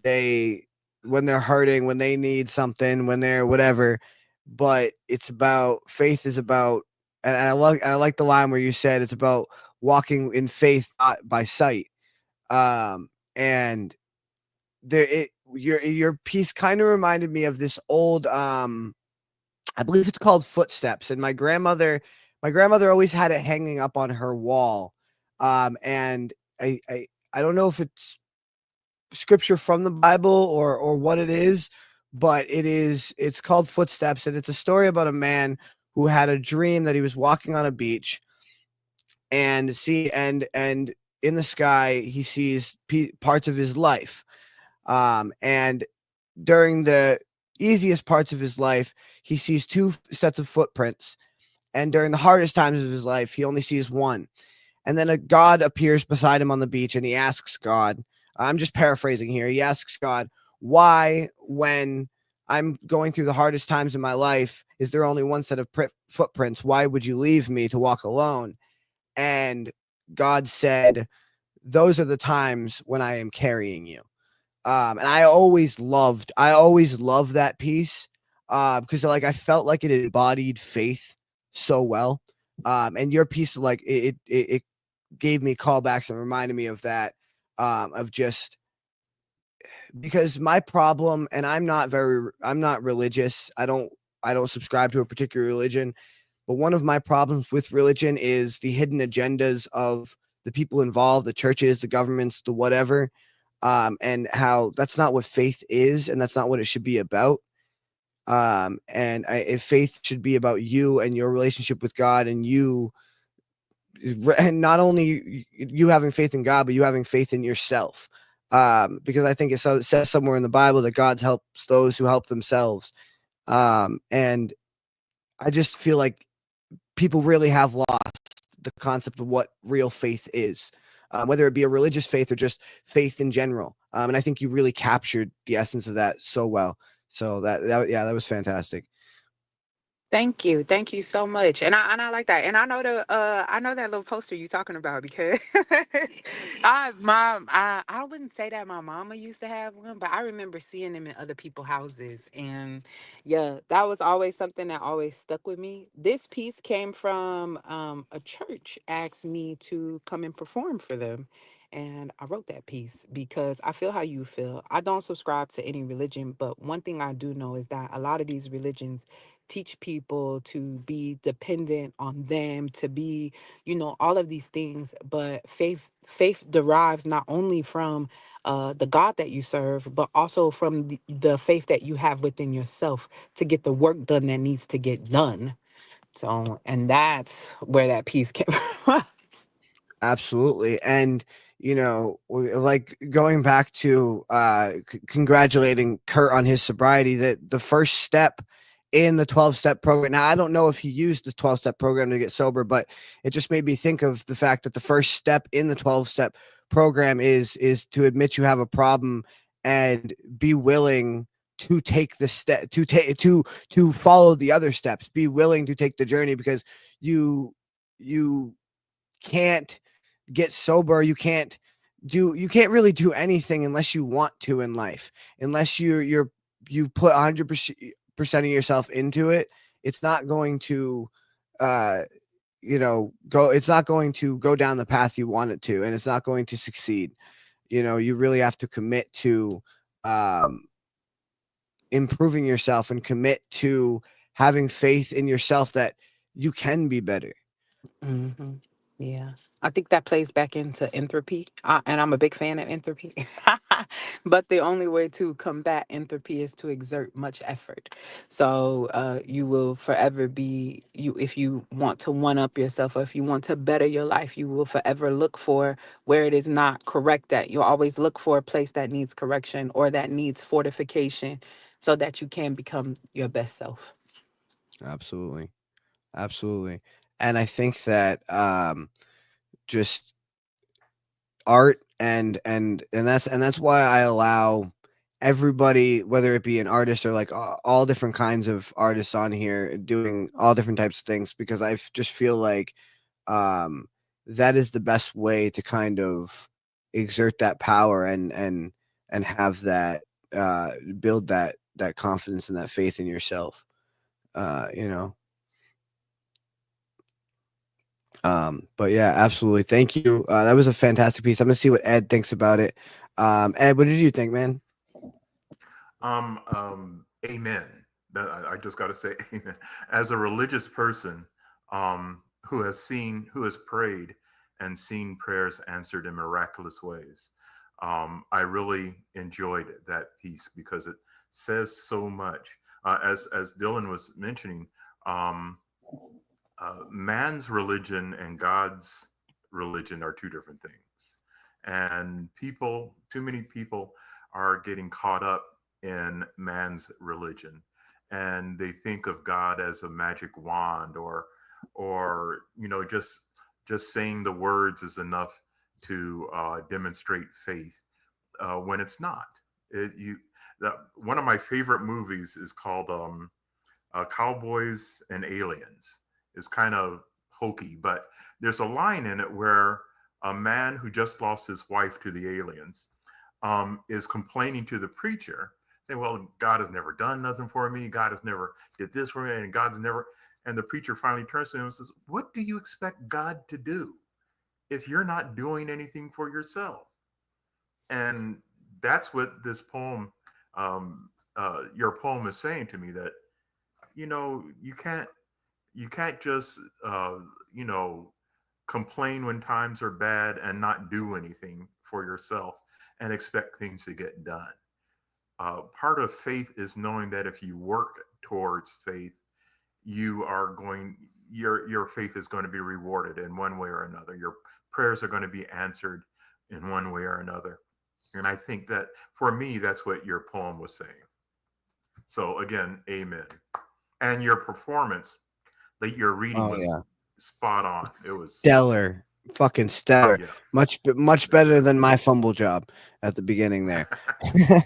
they when they're hurting, when they need something, when they're whatever. But it's about faith is about, and I like the line where you said it's about walking in faith, not by sight. And your piece kind of reminded me of this old I believe it's called Footsteps, and my grandmother always had it hanging up on her wall. And I don't know if it's scripture from the Bible or what it is, but it's called Footsteps, and it's a story about a man who had a dream that he was walking on a beach and in the sky he sees parts of his life. And during the easiest parts of his life, he sees two sets of footprints, and during the hardest times of his life, he only sees one. And then a God appears beside him on the beach, and he asks God, I'm just paraphrasing here. He asks God, why, when I'm going through the hardest times in my life, is there only one set of footprints? Why would you leave me to walk alone? And God said, those are the times when I am carrying you. And I always loved that piece, because like I felt like it embodied faith so well. And your piece, like it gave me callbacks and reminded me of that, of just because my problem, and I'm not religious. I don't subscribe to a particular religion, but one of my problems with religion is the hidden agendas of the people involved, the churches, the governments, the whatever, and how that's not what faith is, and that's not what it should be about. If faith should be about you and your relationship with God, and and not only you having faith in God, but you having faith in yourself. Because I think it says somewhere in the Bible that God helps those who help themselves. And I just feel like people really have lost the concept of what real faith is, whether it be a religious faith or just faith in general. And I think you really captured the essence of that so well. So yeah, that was fantastic. Thank you so much, and I like that, and I know that little poster you talking about because I wouldn't say that my mama used to have one, but I remember seeing them in other people's houses, and yeah, that was always something that always stuck with me. This piece came from a church asked me to come and perform for them. And I wrote that piece because I feel how you feel. I don't subscribe to any religion, but one thing I do know is that a lot of these religions teach people to be dependent on them, to be, all of these things. But faith derives not only from the God that you serve, but also from the faith that you have within yourself to get the work done that needs to get done. So, and that's where that piece came from. Absolutely. And, like going back to congratulating Kurt on his sobriety, that the first step in the 12-step program. Now, I don't know if he used the 12-step program to get sober, but it just made me think of the fact that the first step in the 12-step program is to admit you have a problem and be willing to take the step to follow the other steps, be willing to take the journey, because you can't get sober. You can't really do anything unless you want to in life, unless you put 100% of yourself into it. It's not going to it's not going to go down the path you want it to, and it's not going to succeed. You really have to commit to um improving yourself and commit to having faith in yourself that you can be better. hmm Yeah. I think that plays back into entropy. And I'm a big fan of entropy. But the only way to combat entropy is to exert much effort. So you will forever be, if you want to one up yourself, or if you want to better your life, you will forever look for where it is not correct at. You'll always look for a place that needs correction or that needs fortification so that you can become your best self. Absolutely. Absolutely. And I think that just art and that's why I allow everybody, whether it be an artist or like all different kinds of artists on here doing all different types of things, because just feel like um that is the best way to kind of exert that power and have that build that confidence and that faith in yourself. You know. But yeah, absolutely. Thank you. That was a fantastic piece. I'm gonna see what Ed thinks about it. Ed, what did you think, man? Amen. I just got to say, amen. As a religious person, who has prayed and seen prayers answered in miraculous ways, I really enjoyed that piece because it says so much. As Dylan was mentioning, um, man's religion and God's religion are two different things. And too many people are getting caught up in man's religion. And they think of God as a magic wand or just saying the words is enough to demonstrate faith when it's not. One of my favorite movies is called Cowboys and Aliens. Is kind of hokey, but there's a line in it where a man who just lost his wife to the aliens is complaining to the preacher, saying, "Well, God has never done nothing for me. God has never did this for me, and God's never." And the preacher finally turns to him and says, "What do you expect God to do if you're not doing anything for yourself?" And that's what this poem, your poem, is saying to me, that you can't just complain when times are bad and not do anything for yourself and expect things to get done. Part of faith is knowing that if you work towards faith, your faith is going to be rewarded in one way or another. Your prayers are going to be answered in one way or another. And I think that for me, that's what your poem was saying. So again, amen. And your performance that your reading Oh was yeah, spot on. It was, stellar, fucking stellar. yeah, Much better than my fumble job at the beginning there. yeah.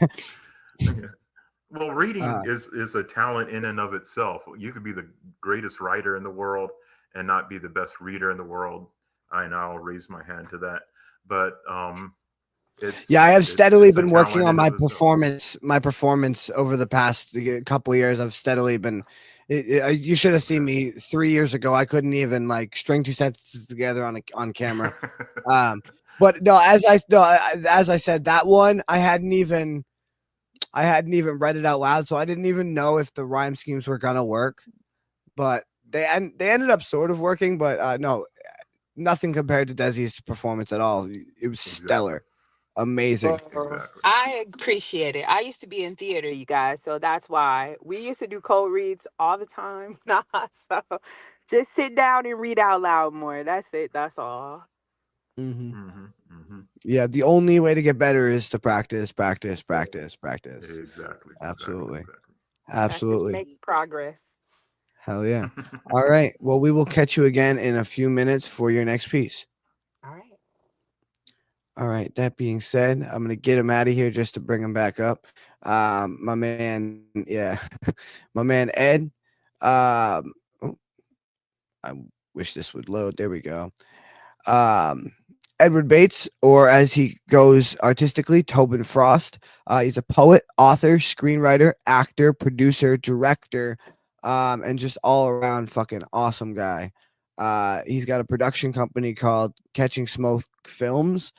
Well, reading uh, is a talent in and of itself. You could be the greatest writer in the world and not be the best reader in the world. I know, I'll raise my hand to that. But Yeah, I have steadily it's a been working talent on in my of itself. performance. My performance over the past couple of years, I've steadily been. You should have seen Okay. me 3 years ago. I couldn't even like string two sentences together on camera. But no, as I said, that one I hadn't even read it out loud, so I didn't even know if the rhyme schemes were gonna work. But they ended up sort of working. But no, nothing compared to Desi's performance at all. It was Exactly. stellar, amazing. Bro, Exactly. I appreciate it. I used to be in theater, you guys, so that's why we used to do cold reads all the time. Nah, so just sit down and read out loud more. That's it. That's all. Hmm. Hmm. Hmm. Yeah, the only way to get better is to practice, practice, practice, practice. Exactly. Exactly. Absolutely. Exactly. Practice Absolutely. makes progress. Hell yeah. All right. Well, we will catch you again in a few minutes for your next piece. All right. All right. That being said, I'm going to get him out of here just to bring him back up. My man, yeah, my man Ed. Oh, I wish this would load. There we go. Um, Edward Bates, or as he goes artistically, Tobin Frost. He's a poet, author, screenwriter, actor, producer, director, and just all around fucking awesome guy. He's got a production company called Catching Smoke Films.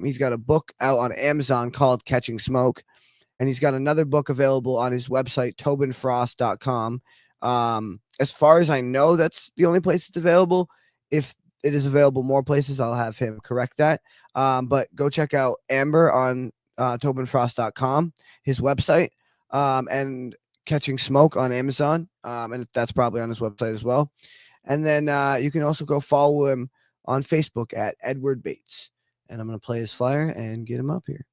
He's got a book out on Amazon called Catching Smoke, and he's got another book available on his website, tobinfrost.com. As far as I know, that's the only place it's available. If it is available more places, I'll have him correct that. But go check out Amber on tobinfrost.com, his website, and Catching Smoke on Amazon. And that's probably on his website as well. And then you can also go follow him on Facebook at Edward Bates. And I'm going to play his flyer and get him up here.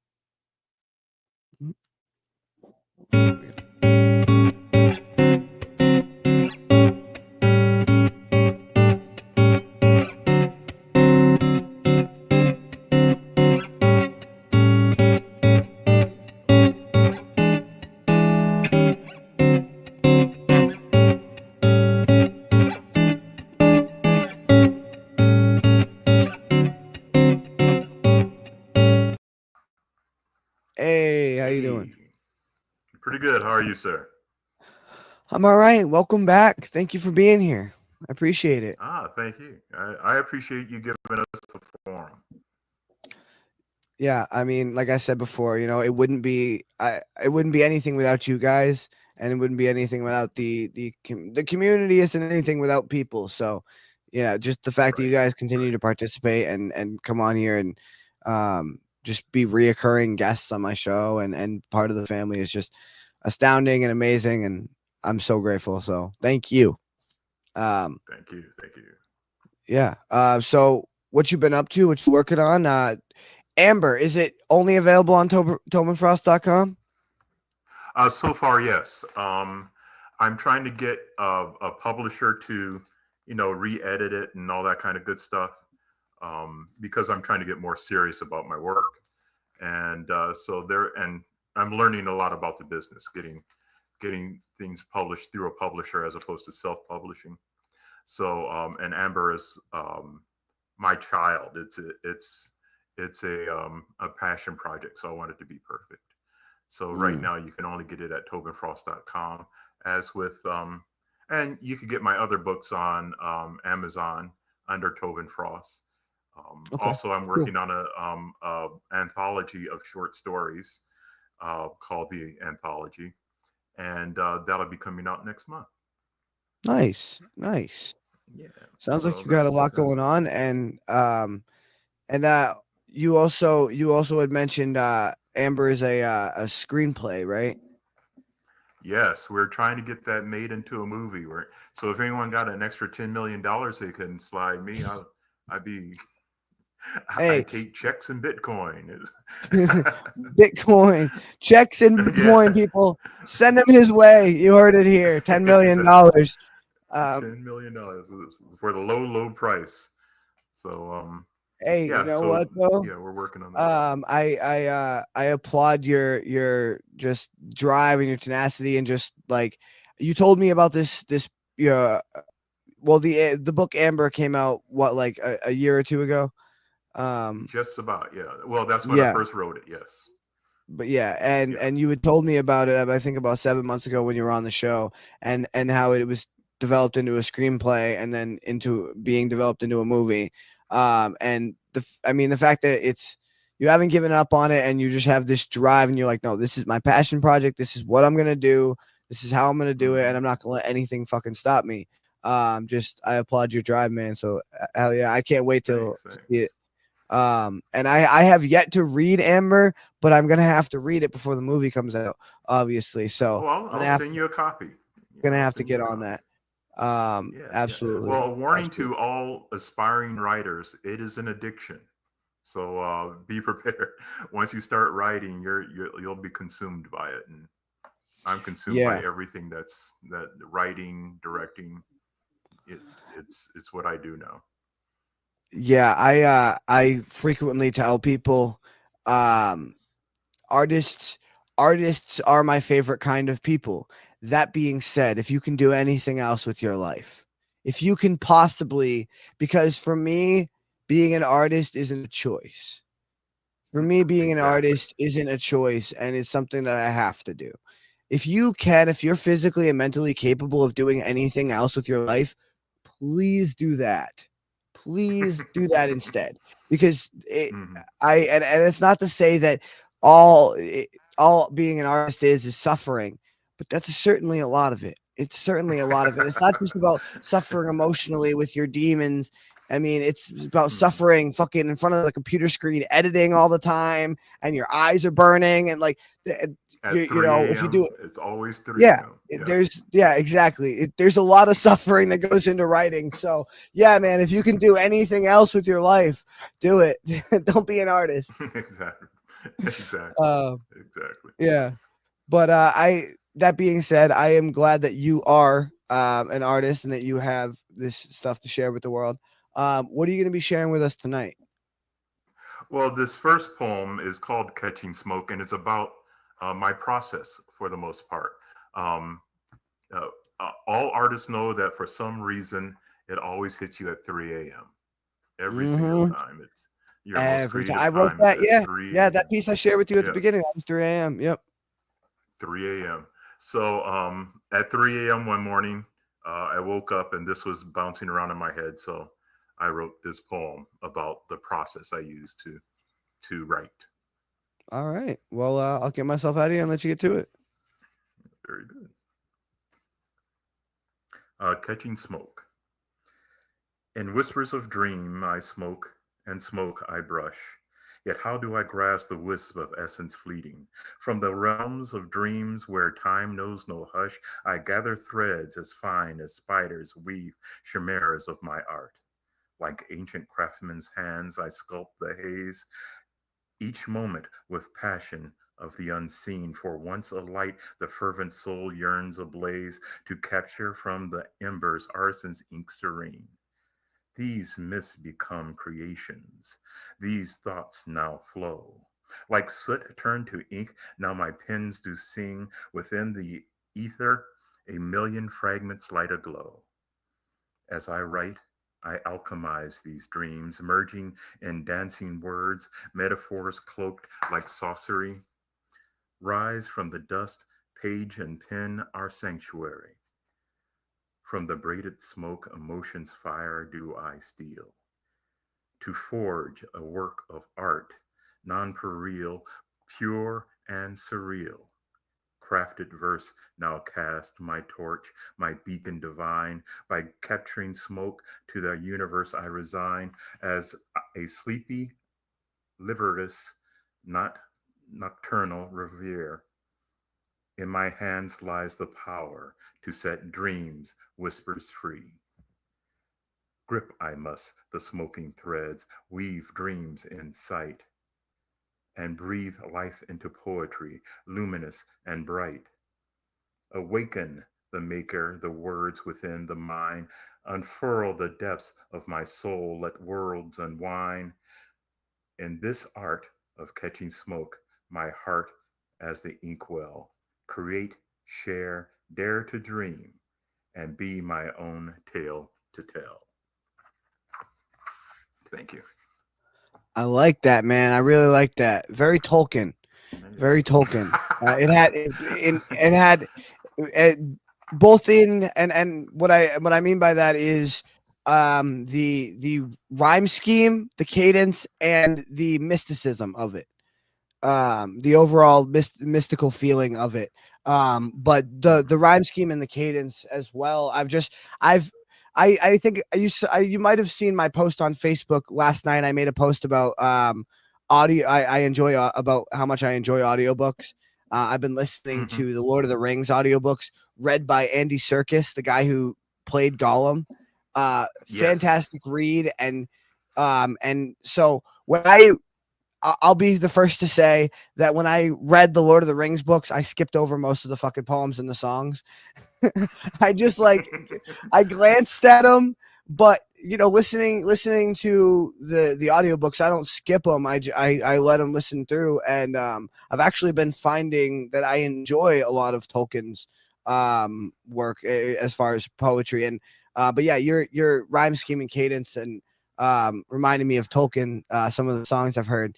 Hey, how you Hey. doing? Pretty good. How are you, sir? I'm all right. Welcome back. Thank you for being here. I appreciate it. Thank you. I appreciate you giving us the forum. Yeah, I mean, like I said before, it wouldn't be anything without you guys, and it wouldn't be anything without the community isn't anything without people. So, yeah, just the fact that you Right. guys continue Right. to participate and come on here and just be reoccurring guests on my show and part of the family is just astounding and amazing, and I'm so grateful. So, thank you. Thank you. Thank you. Yeah. So what you been up to? What you working on? Amber, is it only available on tobinfrost.com? So far, yes. I'm trying to get a publisher to, re-edit it and all that kind of good stuff, because I'm trying to get more serious about my work. And and I'm learning a lot about the business, getting things published through a publisher as opposed to self-publishing. So, and Amber is my child. It's a passion project. So I want it to be perfect. So right now you can only get it at tobinfrost.com, as with and you can get my other books on Amazon under Tobin Frost. Okay. Also, I'm Cool. working on a anthology of short stories called The Anthology, and that'll be coming out next month. Nice. Nice. Yeah. Sounds like So you got a lot that's going on. And you also had mentioned Amber is a screenplay, right? yes, we're trying to get that made into a movie. So if anyone got an extra $10 million they can slide me, I'd be I Hey, take checks in Bitcoin. Bitcoin checks in Yeah, Bitcoin, people send him his way. You heard it here. $10 million. exactly. Um, $10 million for the low price. So hey, you yeah, know so what though? yeah, we're working on that. I applaud your just drive and your tenacity and just like you told me about this well the book Amber came out what like a year or two ago. Just about, yeah. Well, that's when I Yeah, first wrote it. Yes. but yeah, and Yeah. and you had told me about it I think about 7 months ago when you were on the show and how it was developed into a screenplay and then into being developed into a movie. And I mean the fact that you haven't given up on it and you just have this drive and you're like, no, this is my passion project, this is what I'm gonna do, this is how I'm gonna do it, and I'm not gonna let anything fucking stop me. Just I applaud your drive, man. So hell yeah, I can't wait to Thanks. see it. And I have yet to read Amber, but I'm gonna have to read it before the movie comes out, obviously. So Oh, I'm I'll send you a copy. Yeah, gonna I'll have to send you get a on copy. that. Yeah, yeah. Well, Absolutely, a warning to absolutely. all aspiring writers: it is an addiction. So be prepared. Once you start writing, you'll be consumed by it, and I'm consumed by Yeah, everything that writing, directing. It it's what I do now. yeah. I frequently tell people, um, artists artists are my favorite kind of people. That being said, if you can do anything else with your life, if you can possibly, because for me, being an artist isn't a choice. For me, being an Exactly. artist isn't a choice, and it's something that I have to do. If you're physically and mentally capable of doing anything else with your life, please do that. Please do that instead, because Hmm. and it's not to say that all all being an artist is suffering, but that's certainly a lot of it. It's certainly a lot of it. It's not just about suffering emotionally with your demons. I mean, it's about Hmm. suffering fucking in front of the computer screen, editing all the time, and your eyes are burning, and like, At you know, 3 if you do a.m., it, it's always 3 yeah, a.m. Yeah. yeah, exactly. There's a lot of suffering that goes into writing. So, yeah, man, if you can do anything else with your life, do it. Don't be an artist. Exactly. Exactly. Uh, Exactly. yeah. But that being said, I am glad that you are an artist and that you have this stuff to share with the world. What are you going to be sharing with us tonight? Well, this first poem is called Catching Smoke, and it's about my process for the most part. Um, uh, all artists know that for some reason, it always hits you at 3 a.m. every single Mm-hmm. time. It's your most Every time I creative wrote time is that, at yeah, 3 yeah, that a.m. piece I shared with you at the Yeah. beginning, that was 3 a.m. Yep. 3 a.m. So at 3 a.m. one morning, I woke up and this was bouncing around in my head. So I wrote this poem about the process I use to write. All right. Well, I'll get myself out of here and let you get to it. Very good. Catching smoke. In whispers of dream, I smoke, and smoke I brush. Yet how do I grasp the wisp of essence fleeting? From the realms of dreams where time knows no hush, I gather threads as fine as spiders weave chimeras of my art. Like ancient craftsmen's hands, I sculpt the haze, each moment with passion of the unseen. For once alight, the fervent soul yearns ablaze to capture from the embers artisans' ink serene. These myths become creations. These thoughts now flow. Like soot turned to ink, now my pens do sing. Within the ether, a million fragments light aglow. As I write, I alchemize these dreams, merging in dancing words, metaphors cloaked like sorcery. Rise from the dust, page and pen our sanctuary. From the braided smoke, emotion's fire do I steal, to forge a work of art, nonpareil, pure and surreal. Crafted verse now cast my torch, my beacon divine. By capturing smoke to the universe I resign, as a sleepy liberatus, not nocturnal revere. In my hands lies the power to set dreams, whispers free. Grip I must the smoking threads, weave dreams in sight, and breathe life into poetry, luminous and bright. Awaken the maker, the words within the mind, unfurl the depths of my soul, let worlds unwind. In this art of catching smoke, my heart as the inkwell, create, share, dare to dream, and be my own tale to tell. Thank you. I like that, man. I really like that. Very Tolkien. Very Tolkien. It had it, both in and what I mean by that is the rhyme scheme, the cadence, and the mysticism of it. The overall mystical feeling of it. But the rhyme scheme and the cadence as well. I think you might have seen my post on Facebook last night. I made a post about audio. I enjoy about how much I enjoy audiobooks. I've been listening to the Lord of the Rings audiobooks read by Andy Serkis, the guy who played Gollum. Fantastic read, and so when I'll be the first to say that when I read the Lord of the Rings books, I skipped over most of the fucking poems and the songs. I just I glanced at them, but listening to the audiobooks, I don't skip them. I let them listen through, and I've actually been finding that I enjoy a lot of Tolkien's work as far as poetry, and but yeah, your rhyme scheme and cadence and reminded me of Tolkien. Some of the songs I've heard,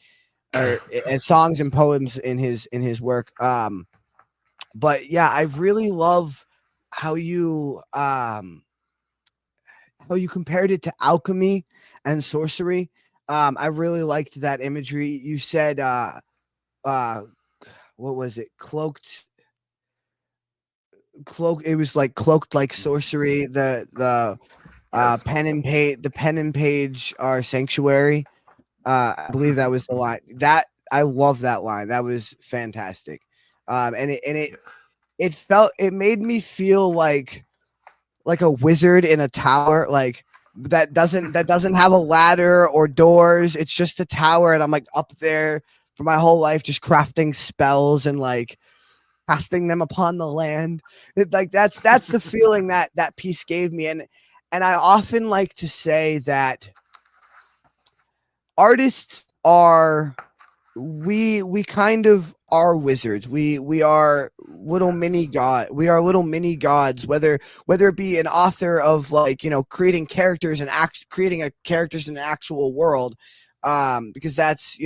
and songs and poems in his work. But yeah, I really love how you compared it to alchemy and sorcery. I really liked that imagery. You said what was it? Cloaked. It was like cloaked like sorcery. The pen and page are sanctuary. I believe that was the line. That I love that line. That was fantastic. And it made me feel like a wizard in a tower, like that doesn't have a ladder or doors. It's just a tower, and I'm like up there for my whole life, just crafting spells and like casting them upon the land. That's the feeling that piece gave me, and I often like to say that artists are we kind of are wizards. We are little mini god. We are little mini gods. Whether it be an author of creating characters and creating characters in an actual world, because that's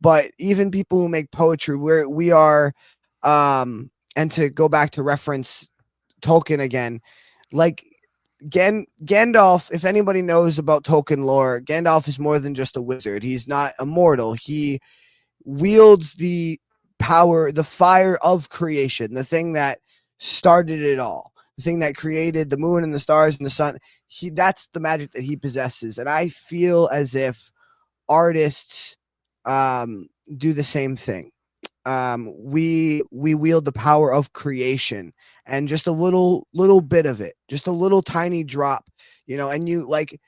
But even people who make poetry, we are And to go back to reference Tolkien again, like Gandalf, if anybody knows about Tolkien lore, Gandalf is more than just a wizard. He's not immortal. He wields the power, the fire of creation, the thing that started it all, the thing that created the moon and the stars and the sun. That's the magic that he possesses. And I feel as if artists do the same thing. We wield the power of creation, and just a little bit of it, just a little tiny drop, and you like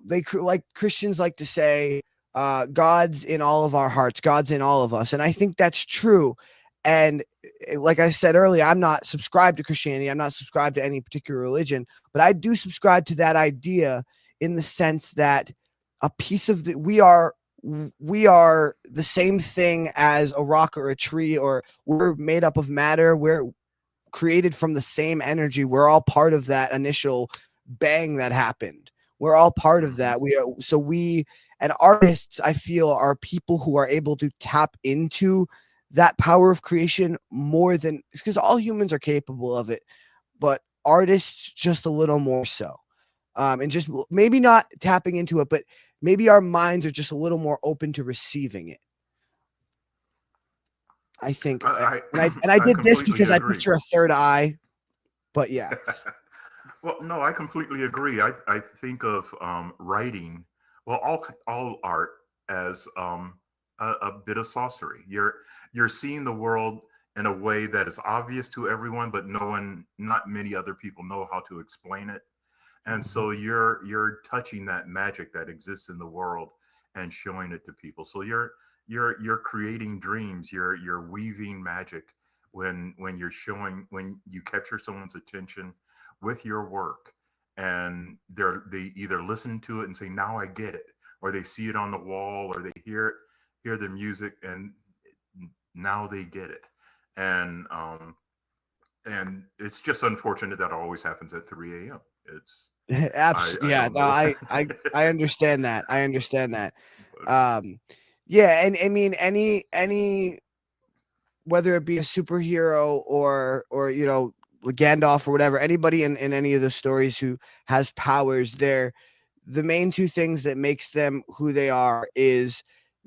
like Christians like to say, God's in all of our hearts, God's in all of us. And I think that's true. And like I said earlier, I'm not subscribed to Christianity. I'm not subscribed to any particular religion, but I do subscribe to that idea in the sense that a piece of we are the same thing as a rock or a tree, or we're made up of matter. We're created from the same energy. We're all part of that initial bang that happened. We're all part of that. And artists, I feel, are people who are able to tap into that power of creation more than, because all humans are capable of it, but artists just a little more so. And just maybe not tapping into it, but maybe our minds are just a little more open to receiving it. I think. I did this because I picture a third eye, but yeah. Well, no, I completely agree. I think of writing, well, all art as a bit of sorcery. You're seeing the world in a way that is obvious to everyone, but not many other people know how to explain it. And so you're touching that magic that exists in the world and showing it to people. So you're creating dreams. You're weaving magic when you capture someone's attention with your work, and they either listen to it and say, now I get it, or they see it on the wall, or they hear the music and now they get it. And it's just unfortunate that it always happens at 3 a.m. It's Absolutely. Yeah, no, I understand that. I understand that. but, Yeah, and I mean any whether it be a superhero or Gandalf or whatever, anybody in any of the stories who has powers, the main two things that makes them who they are is,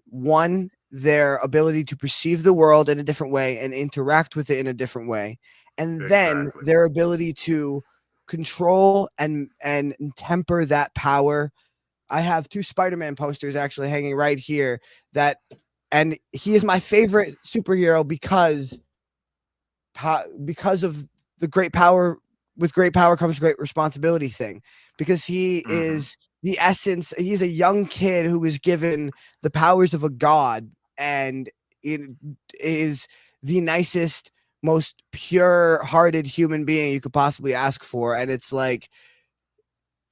one, their ability to perceive the world in a different way and interact with it in a different way, and then exactly. their ability to control and temper that power. I have two Spider-Man posters actually hanging right here, and he is my favorite superhero because of the great power. With great power comes great responsibility thing, because he Hmm. is the essence. He's a young kid who was given the powers of a god, and it is the nicest, most pure-hearted human being you could possibly ask for. And it's like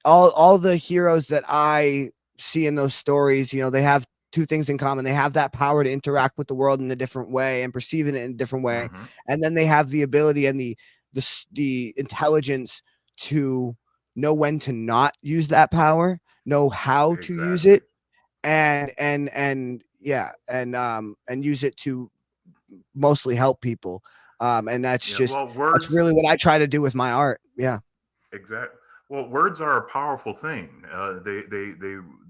all the heroes that I see in those stories, they have two things in common. They have that power to interact with the world in a different way and perceiving it in a different way. Hmm. And then they have the ability and the intelligence to know when to not use that power, know how to use Exactly. it, and yeah, and use it to mostly help people. And Yeah. Well, that's really words. what I try to do with my art. Yeah. Exactly. Well, words are a powerful thing.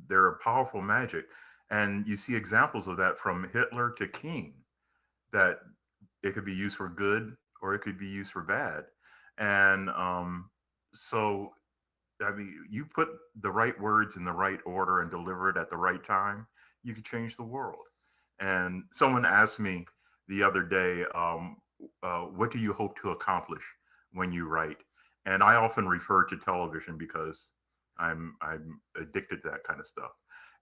They're a powerful magic, and you see examples of that from Hitler to King. That it could be used for good or it could be used for bad, and so I mean, you put the right words in the right order and deliver it at the right time, you could change the world. And someone asked me the other day, what do you hope to accomplish when you write? And I often refer to television because I'm addicted to that kind of stuff.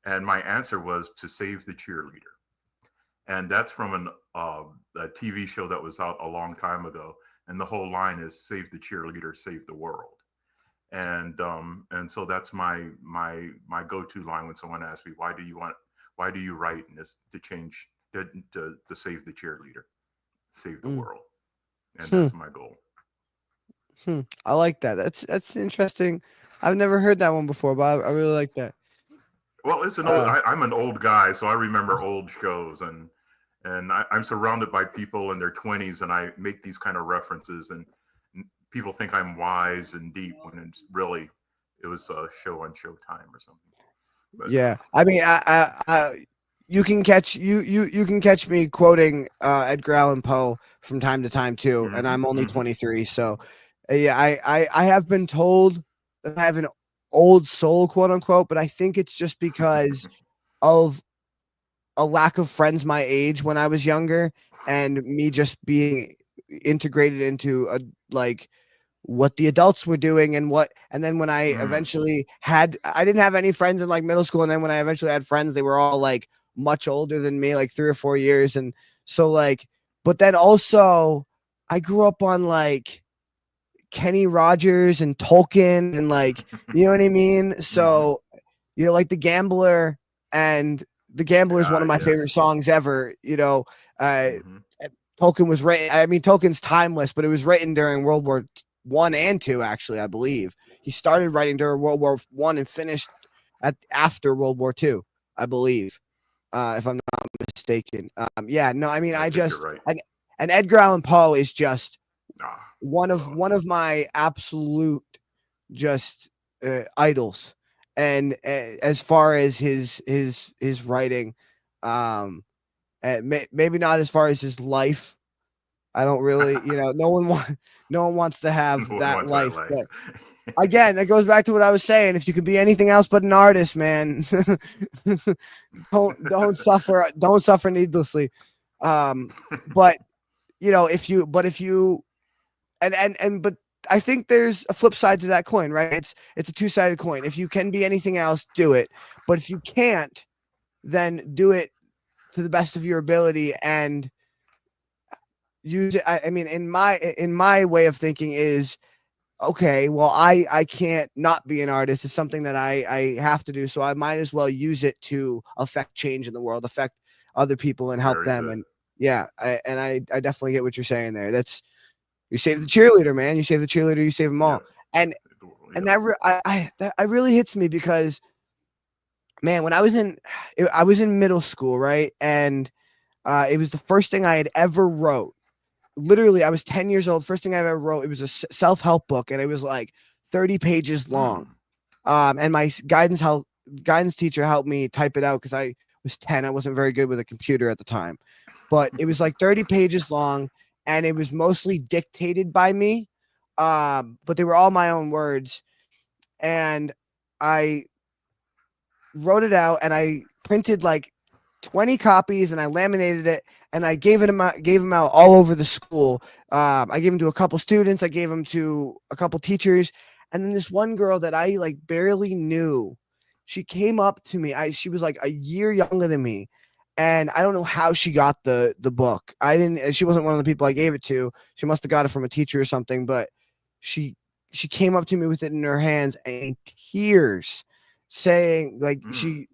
And my answer was to save the cheerleader, and that's from a TV show that was out a long time ago. And the whole line is "Save the cheerleader, save the world." And so that's my go-to line when someone asks me, why do you write? And it's to change, to save the cheerleader, save the Mm. world, and Hmm. that's my goal. I like that. That's interesting. I've never heard that one before, but I really like that. Well, I'm an old guy, so I remember old shows, And I'm surrounded by people in their 20s, and I make these kind of references, and people think I'm wise and deep when it's really it was a show on Showtime or something. But Yeah, I mean, you can catch you can catch me quoting Edgar Allan Poe from time to time too, and I'm only 23, so yeah, I have been told that I have an old soul, quote unquote, but I think it's just because of a lack of friends my age when I was younger, and me just being integrated into a like what the adults were doing and then when I eventually had I didn't have any friends in like middle school, and then when I eventually had friends, they were all like much older than me, like 3 or 4 years. And so like, but then also I grew up on like Kenny Rogers and Tolkien and like, you know what I mean? So, you know, like and The Gambler is one of my favorite yes. songs ever, uh, Tolkien was written. I mean, Tolkien's timeless, but it was written during World War One and Two. Actually, I believe he started writing during World War One and finished after World War Two. I believe, if I'm not mistaken. Yeah, no, I mean, I think you're right. and Edgar Allan Poe is just one God. of my absolute just idols. And as far as his writing, maybe not as far as his life. I don't really, no one wants to have No one that wants that life. life. But again, that goes back to what I was saying. If you could be anything else but an artist, man, don't suffer needlessly. But if you but I think there's a flip side to that coin, right? It's a two-sided coin. If you can be anything else, do it. But if you can't, then do it to the best of your ability and use it. I mean, in my way of thinking is okay. Well, I can't not be an artist. It's something that I have to do. So I might as well use it to affect change in the world, affect other people, and help Very them. good. And yeah, I definitely get what you're saying there. That's you save the cheerleader, man. You save the cheerleader. You save them all. Yeah. And Yeah. that really hits me because, man, when I was in middle school, right, and it was the first thing I had ever wrote. Literally, I was 10 years old. First thing I ever wrote. It was a self-help book, and it was like 30 pages long. And my guidance teacher helped me type it out because I was 10. I wasn't very good with a computer at the time, but it was like 30 pages long, and it was mostly dictated by me. But they were all my own words, and I wrote it out, and I printed like 20 copies, and I laminated it, and I gave them out all over the school. I gave them to a couple students, I gave them to a couple teachers, and then this one girl that I like barely knew, she came up to me. She was like a year younger than me, and I don't know how she got the book. She wasn't one of the people I gave it to. She must have got it from a teacher or something, but she she came up to me with it in her hands and in tears, saying like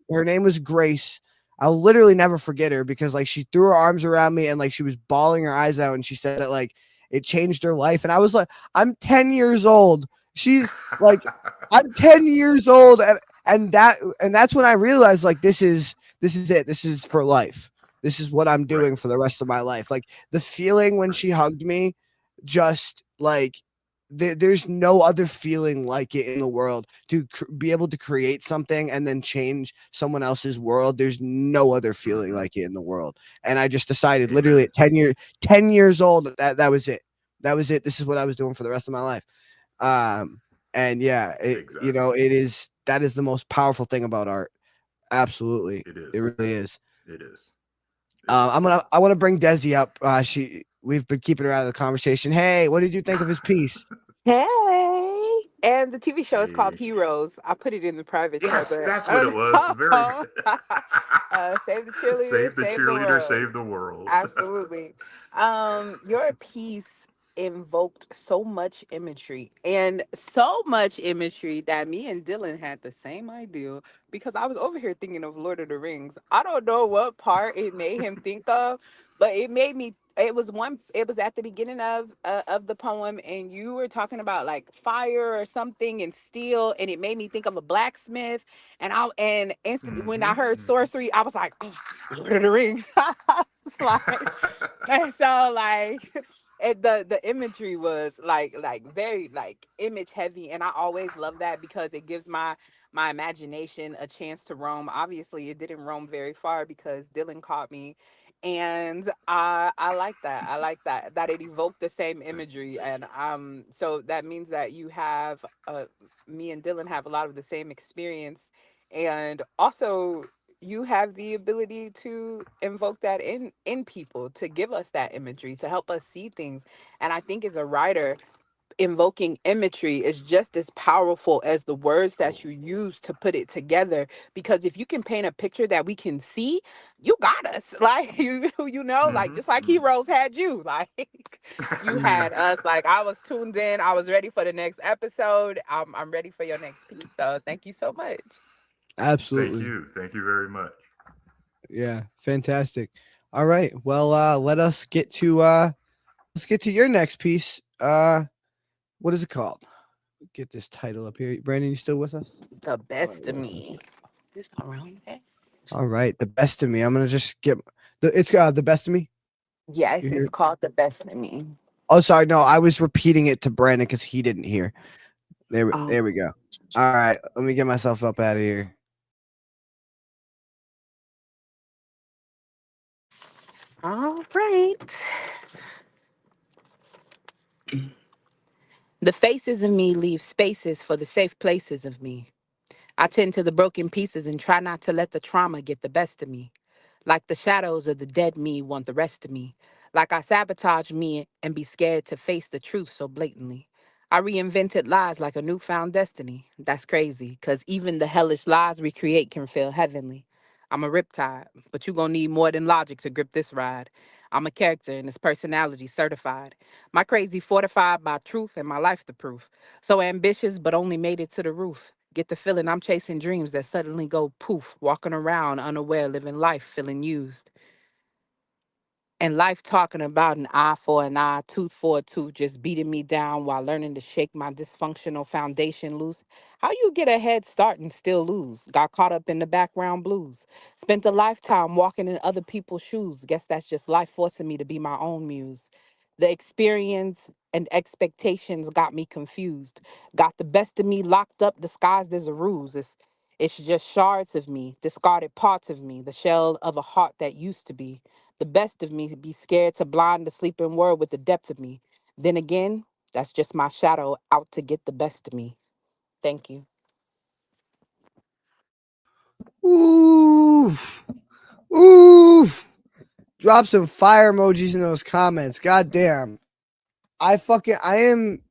her name was Grace. I'll literally never forget her because like she threw her arms around me and like she was bawling her eyes out, and she said that like it changed her life. And I was like, I'm 10 years old. She's like, I'm 10 years old, and that's when I realized like this is it. This is for life. This is what I'm doing for the rest of my life. Like the feeling when she hugged me, just like there's no other feeling like it in the world to be able to create something and then change someone else's world. There's no other feeling like it in the world. And I just decided literally at 10 years old, that was it. That was it. This is what I was doing for the rest of my life. And yeah, that is the most powerful thing about art. Absolutely. It is. It really is. It is. I want to bring Desi up. We've been keeping her out of the conversation. Hey, what did you think of his piece? Hey. And the TV show is called Hey. Heroes. I put it in the private chat, Yes, but that's I what don't it was. Very know. good. Save the cheerleader, Save the save the cheerleader, world. save the world. Absolutely. Your piece invoked so much imagery and so much imagery that me and Dylan had the same idea because I was over here thinking of Lord of the Rings. I don't know what part it made him think of, but it was at the beginning of the poem, and you were talking about like fire or something and steel, and it made me think of a blacksmith. And instantly when I heard sorcery, I was like, oh, Lord of the Rings. like, and so like the imagery was like very like image heavy, and I always love that because it gives my imagination a chance to roam. Obviously, it didn't roam very far because Dylan caught me, and I like that. I like that it evoked the same imagery, and so that means that you have me and Dylan have a lot of the same experience, and also you have the ability to invoke that in people, to give us that imagery, to help us see things. And I think as a writer, invoking imagery is just as powerful as the words that you use to put it together, because if you can paint a picture that we can see, you got us. Like you know, like just like Hmm. Heroes had you, like you had us. Like I was tuned in, I was ready for the next episode. I'm ready for your next piece, so thank you so much. Thank Absolutely. you. Thank you very much. Yeah, fantastic. All right. Well, let's get to your next piece. What is it called? Get this title up here. Brandon, you still with us? The All right. best of me. This around there. All right. The best of me. I'm gonna just get the best of me. You Yes, it's hear? called The Best of Me. Oh, sorry. No, I was repeating it to Brandon because he didn't hear. Oh, There we go. All right. Let me get myself up out of here. all right. The faces of me leave spaces for the safe places of me. I tend to the broken pieces and try not to let the trauma get the best of me. Like the shadows of the dead me want the rest of me. Like I sabotage me and be scared to face the truth so blatantly. I reinvented lies like a newfound destiny. That's crazy, cause even the hellish lies we create can feel heavenly. I'm a riptide, but you gonna need more than logic to grip this ride. I'm a character and this personality certified. My crazy fortified by truth and my life the proof. So ambitious, but only made it to the roof. Get the feeling I'm chasing dreams that suddenly go poof, walking around unaware, living life, feeling used. And life talking about an eye for an eye, tooth for a tooth, just beating me down while learning to shake my dysfunctional foundation loose. How you get a head start and still lose? Got caught up in the background blues. Spent a lifetime walking in other people's shoes. Guess that's just life forcing me to be my own muse. The experience and expectations got me confused. Got the best of me locked up, disguised as a ruse. It's just shards of me, discarded parts of me, the shell of a heart that used to be. The best of me be scared to blind the sleeping world with the depth of me. Then again, that's just my shadow out to get the best of me. Thank you. Oof. Oof. Drop some fire emojis in those comments. God damn. I am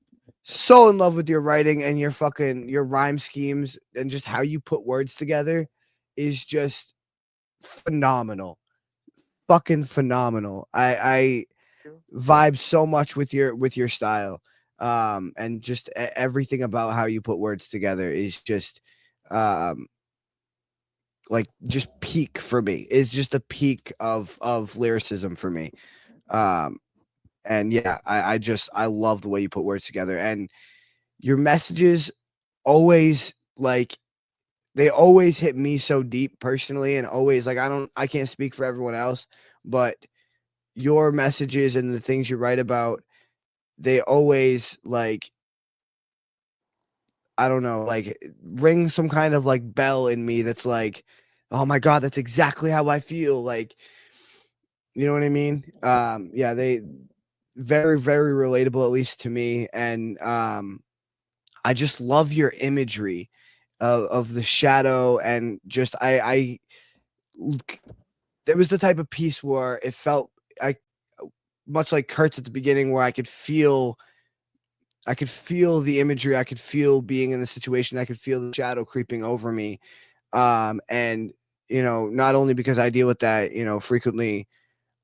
so in love with your writing and your rhyme schemes and just how you put words together is just phenomenal. Fucking phenomenal. I vibe so much with your style. And just everything about how you put words together is just um like just peak for me. It's just a peak of lyricism for me. Um and yeah, I love the way you put words together, and your messages always like they always hit me so deep personally, and always like I can't speak for everyone else, but your messages and the things you write about, they always like I don't know, like ring some kind of like bell in me that's like, oh my god, that's exactly how I feel. Like, you know what I mean? Yeah, they very, very relatable, at least to me. And I just love your imagery of the shadow, and just there was the type of piece where it felt I much like Kurt's at the beginning, where I could feel the imagery, I could feel being in the situation, I could feel the shadow creeping over me. And not only because I deal with that, frequently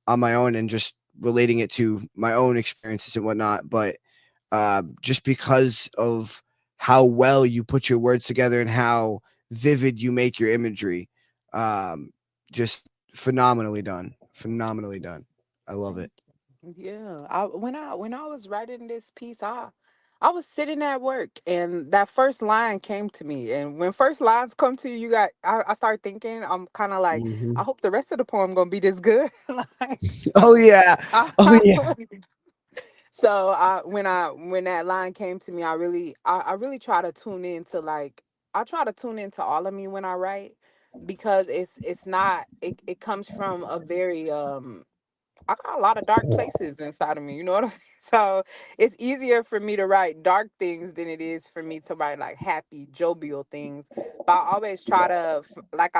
on my own and just relating it to my own experiences and whatnot, but just because of how well you put your words together and how vivid you make your imagery. Um, just phenomenally done. Phenomenally done. I love Thank it. you. Yeah. When I was writing this piece, I was sitting at work and that first line came to me. And when first lines come to you, I start thinking, I'm kind of like, I Mhm. hope the rest of the poem gonna be this good. Like, Oh so yeah. Oh I, yeah. so when that line came to me, I really try to tune into like I try to tune into all of me when I write because it's not it comes from a very I got a lot of dark places inside of me, you know what I'm saying? So it's easier for me to write dark things than it is for me to write like happy, jovial things. But I always try to, like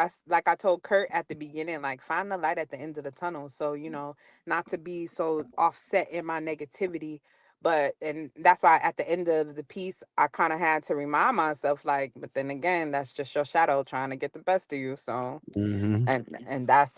I told Kurt at the beginning, like find the light at the end of the tunnel. So not to be so offset in my negativity. And that's why at the end of the piece, I kind of had to remind myself, like, but then again, that's just your shadow trying to get the best of you. So Mhm. and that's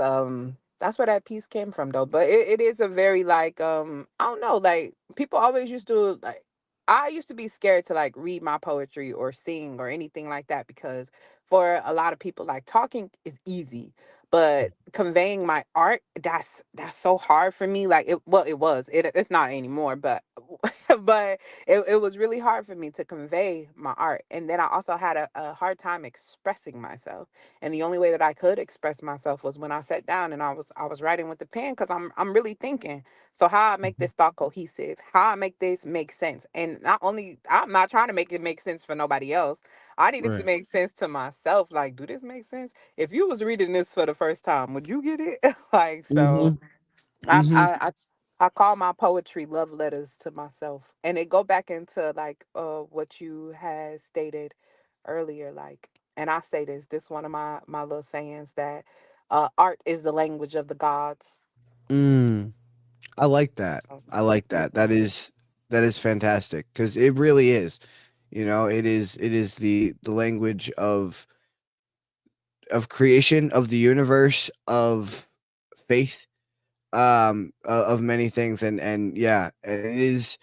where that piece came from though. But it is a very like I don't know, like people always used to like I used to be scared to like read my poetry or sing or anything like that because for a lot of people like talking is easy, but conveying my art, that's so hard for me. Like it's not anymore, but but it was really hard for me to convey my art. And then I also had a hard time expressing myself, and the only way that I could express myself was when I sat down and I was writing with the pen because I'm really thinking. So how I make this thought cohesive, how I make this make sense, and not only I'm not trying to make it make sense for nobody else. I needed to Right. make sense to myself. Like, do this make sense? If you was reading this for the first time, would you get it? Like, so Mhm. I Mhm. I I I call my poetry love letters to myself, and it go back into like what you had stated earlier. Like, and I say this one of my little sayings that art is the language of the gods. Mm. I like that. So, I like yeah. that. That is fantastic because it really is. It is the language of creation, of the universe, of faith, of many things, and yeah, and it is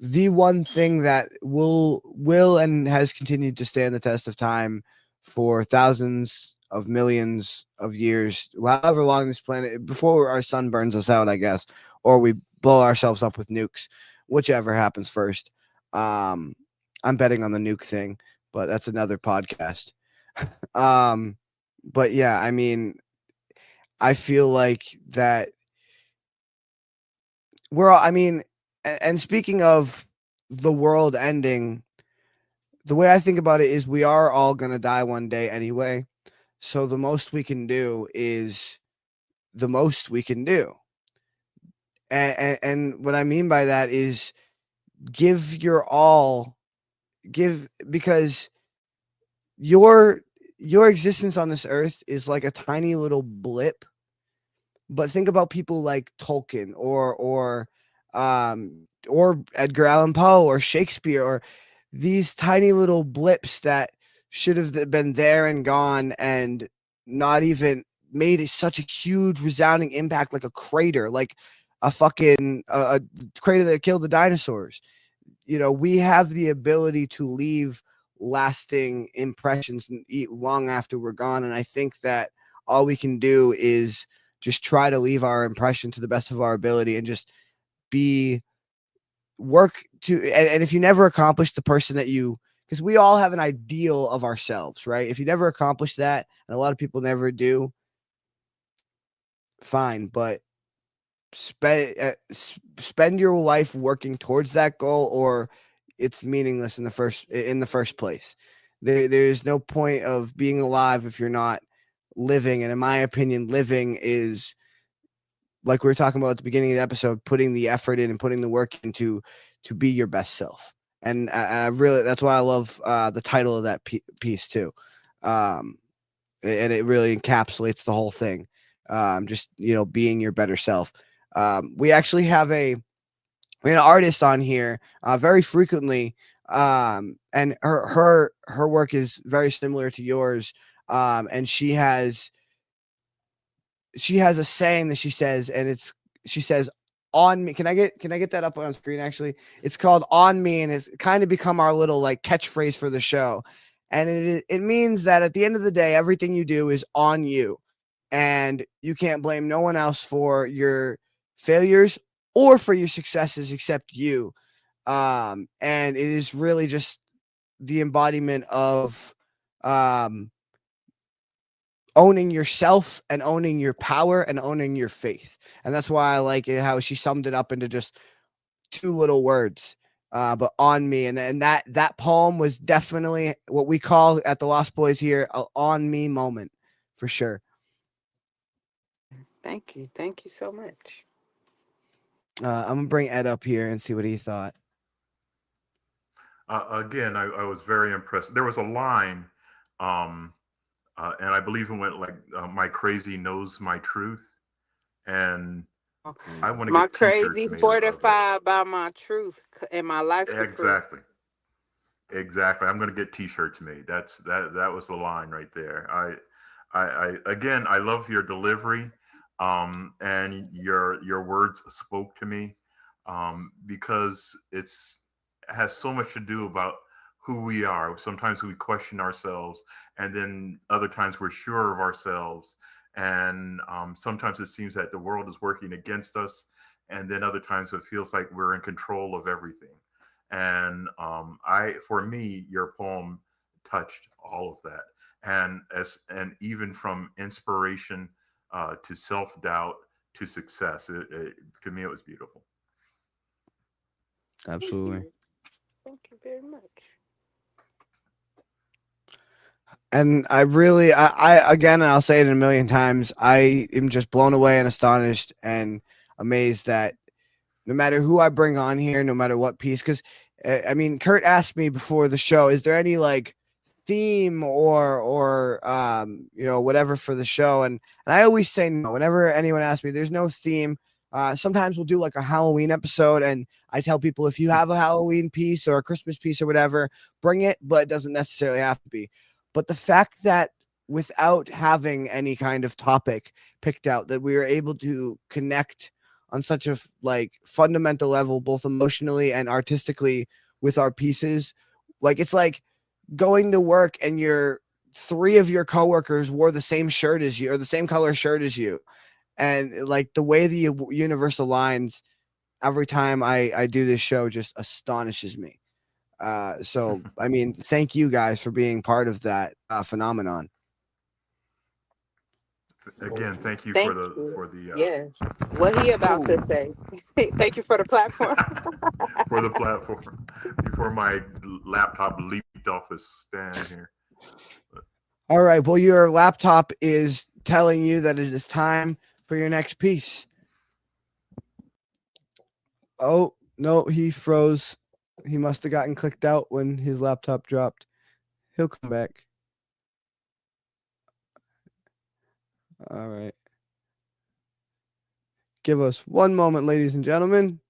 the one thing that will and has continued to stand the test of time for thousands of millions of years, however long this planet, before our sun burns us out, I guess, or we blow ourselves up with nukes, whichever happens first. um I'm betting on the nuke thing, but that's another podcast. um but yeah, I mean, I feel like that we're all, I mean, and speaking of the world ending, the way I think about it is we are all going to die one day anyway. So the most we can do is the most we can do. And what I mean by that is give your all, give, because your your existence on this earth is like a tiny little blip. But think about people like Tolkien or Edgar Allan Poe or Shakespeare, or these tiny little blips that should have been there and gone and not even made such a huge resounding impact, like a crater, like a fucking a crater that killed the dinosaurs. We have the ability to leave lasting impressions long after we're gone, and I think that all we can do is just try to leave our impression to the best of our ability and just be work to and if you never accomplish the person that you, because we all have an ideal of ourselves, right? If you never accomplish that, and a lot of people never do, fine, but spend your life working towards that goal, or it's meaningless in the first place. There's no point of being alive if you're not living, and in my opinion, living is, like we were talking about at the beginning of the episode, putting the effort in and putting the work into to be your best self. And I really, that's why I love the title of that piece too. um and it really encapsulates the whole thing. Just being your better self. We actually have an artist on here very frequently, and her work is very similar to yours. And she has a saying that she says, and she says, "On me." Can I get that up on screen? Actually, it's called "On Me," and it's kind of become our little like catchphrase for the show. And it means that at the end of the day, everything you do is on you, and you can't blame no one else for your failures or for your successes except you. And it is really just the embodiment of owning yourself and owning your power and owning your faith. And that's why I like it how she summed it up into just two little words. But on me, and that poem was definitely what we call at the Lost Boys here a on me moment for sure. Thank you so much. I'm gonna bring Ed up here and see what he thought. Again, I was very impressed. There was a line, and I believe it went like, "My crazy knows my truth," and I want to My get T-shirts crazy made of it. fortified by my truth and my life's the proof. Exactly. Exactly. I'm going to get T-shirts made. That was the line right there. I again, I love your delivery, and your words spoke to me, because it has so much to do about who we are. Sometimes we question ourselves, and then other times we're sure of ourselves, and sometimes it seems that the world is working against us, and then other times it feels like we're in control of everything. And for me, your poem touched all of that, and even from inspiration, to self-doubt to success, to me it was beautiful. Absolutely. Thank you very much. And I again, and I'll say it a million times, I am just blown away and astonished and amazed that no matter who I bring on here, no matter what piece, because I mean, Kurt asked me before the show, is there any like theme or whatever for the show? And I always say no. Whenever anyone asks me, there's no theme. Sometimes we'll do like a Halloween episode, and I tell people if you have a Halloween piece or a Christmas piece or whatever, bring it, but it doesn't necessarily have to be. But the fact that without having any kind of topic picked out, that we were able to connect on such a like fundamental level, both emotionally and artistically with our pieces. Like it's like going to work and your three of your coworkers wore the same shirt as you or the same color shirt as you. And like the way the universe aligns every time I do this show just astonishes me. So I mean, thank you guys for being part of that phenomenon. Again, thank you Thank you. Yes. What he about to say. Thank you for the platform. for the platform before my laptop leaped off its stand here. All right. Well, your laptop is telling you that it is time for your next piece. Oh, no, he froze. He must have gotten clicked out when his laptop dropped. He'll come back. All right. Give us one moment, ladies and gentlemen.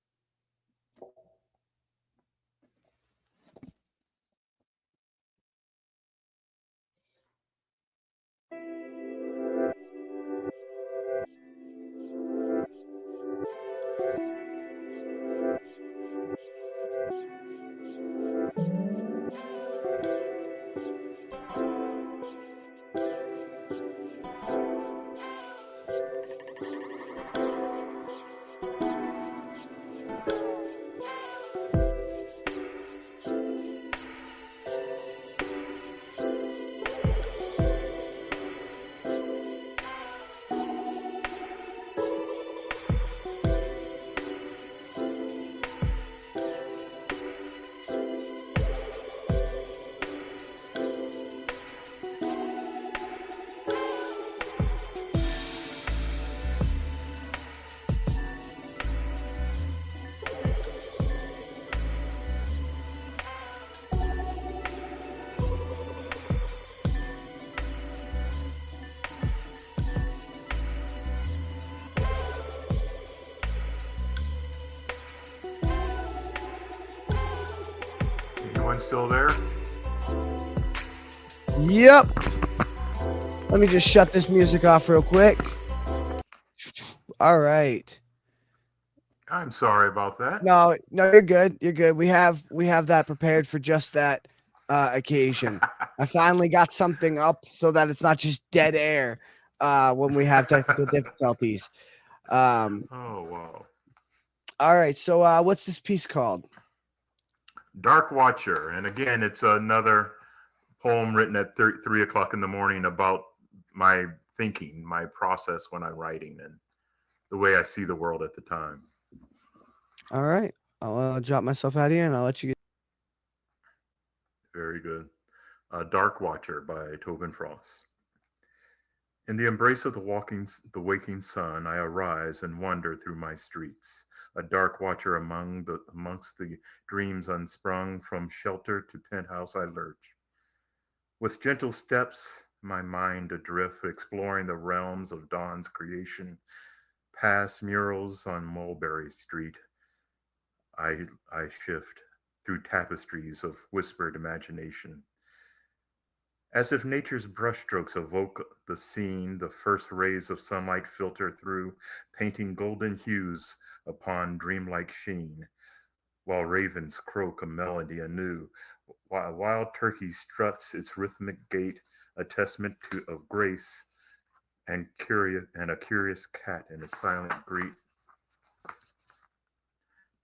Anyone still there? Yep. Let me just shut this music off real quick. All right. I'm sorry about that. No, you're good. You're good. We have that prepared for just that occasion. I finally got something up so that it's not just dead air when we have technical difficulties. Oh wow. All right. So what's this piece called? Dark Watcher. And again, it's another poem written at 3 o'clock in the morning about my thinking, my process when I'm writing, and the way I see the world at the time. All right. I'll drop myself out here and I'll let you get. Very good. Dark Watcher by Tobin Frost. In the embrace of the waking sun, I arise and wander through my streets, a dark watcher amongst the dreams unsprung. From shelter to penthouse I lurch. With gentle steps, my mind adrift, exploring the realms of dawn's creation, past murals on Mulberry Street, I shift through tapestries of whispered imagination. As if nature's brushstrokes evoke the scene, the first rays of sunlight filter through, painting golden hues upon dreamlike sheen, while ravens croak a melody anew, while a wild turkey struts its rhythmic gait, a testament of grace, and a curious cat in a silent greet,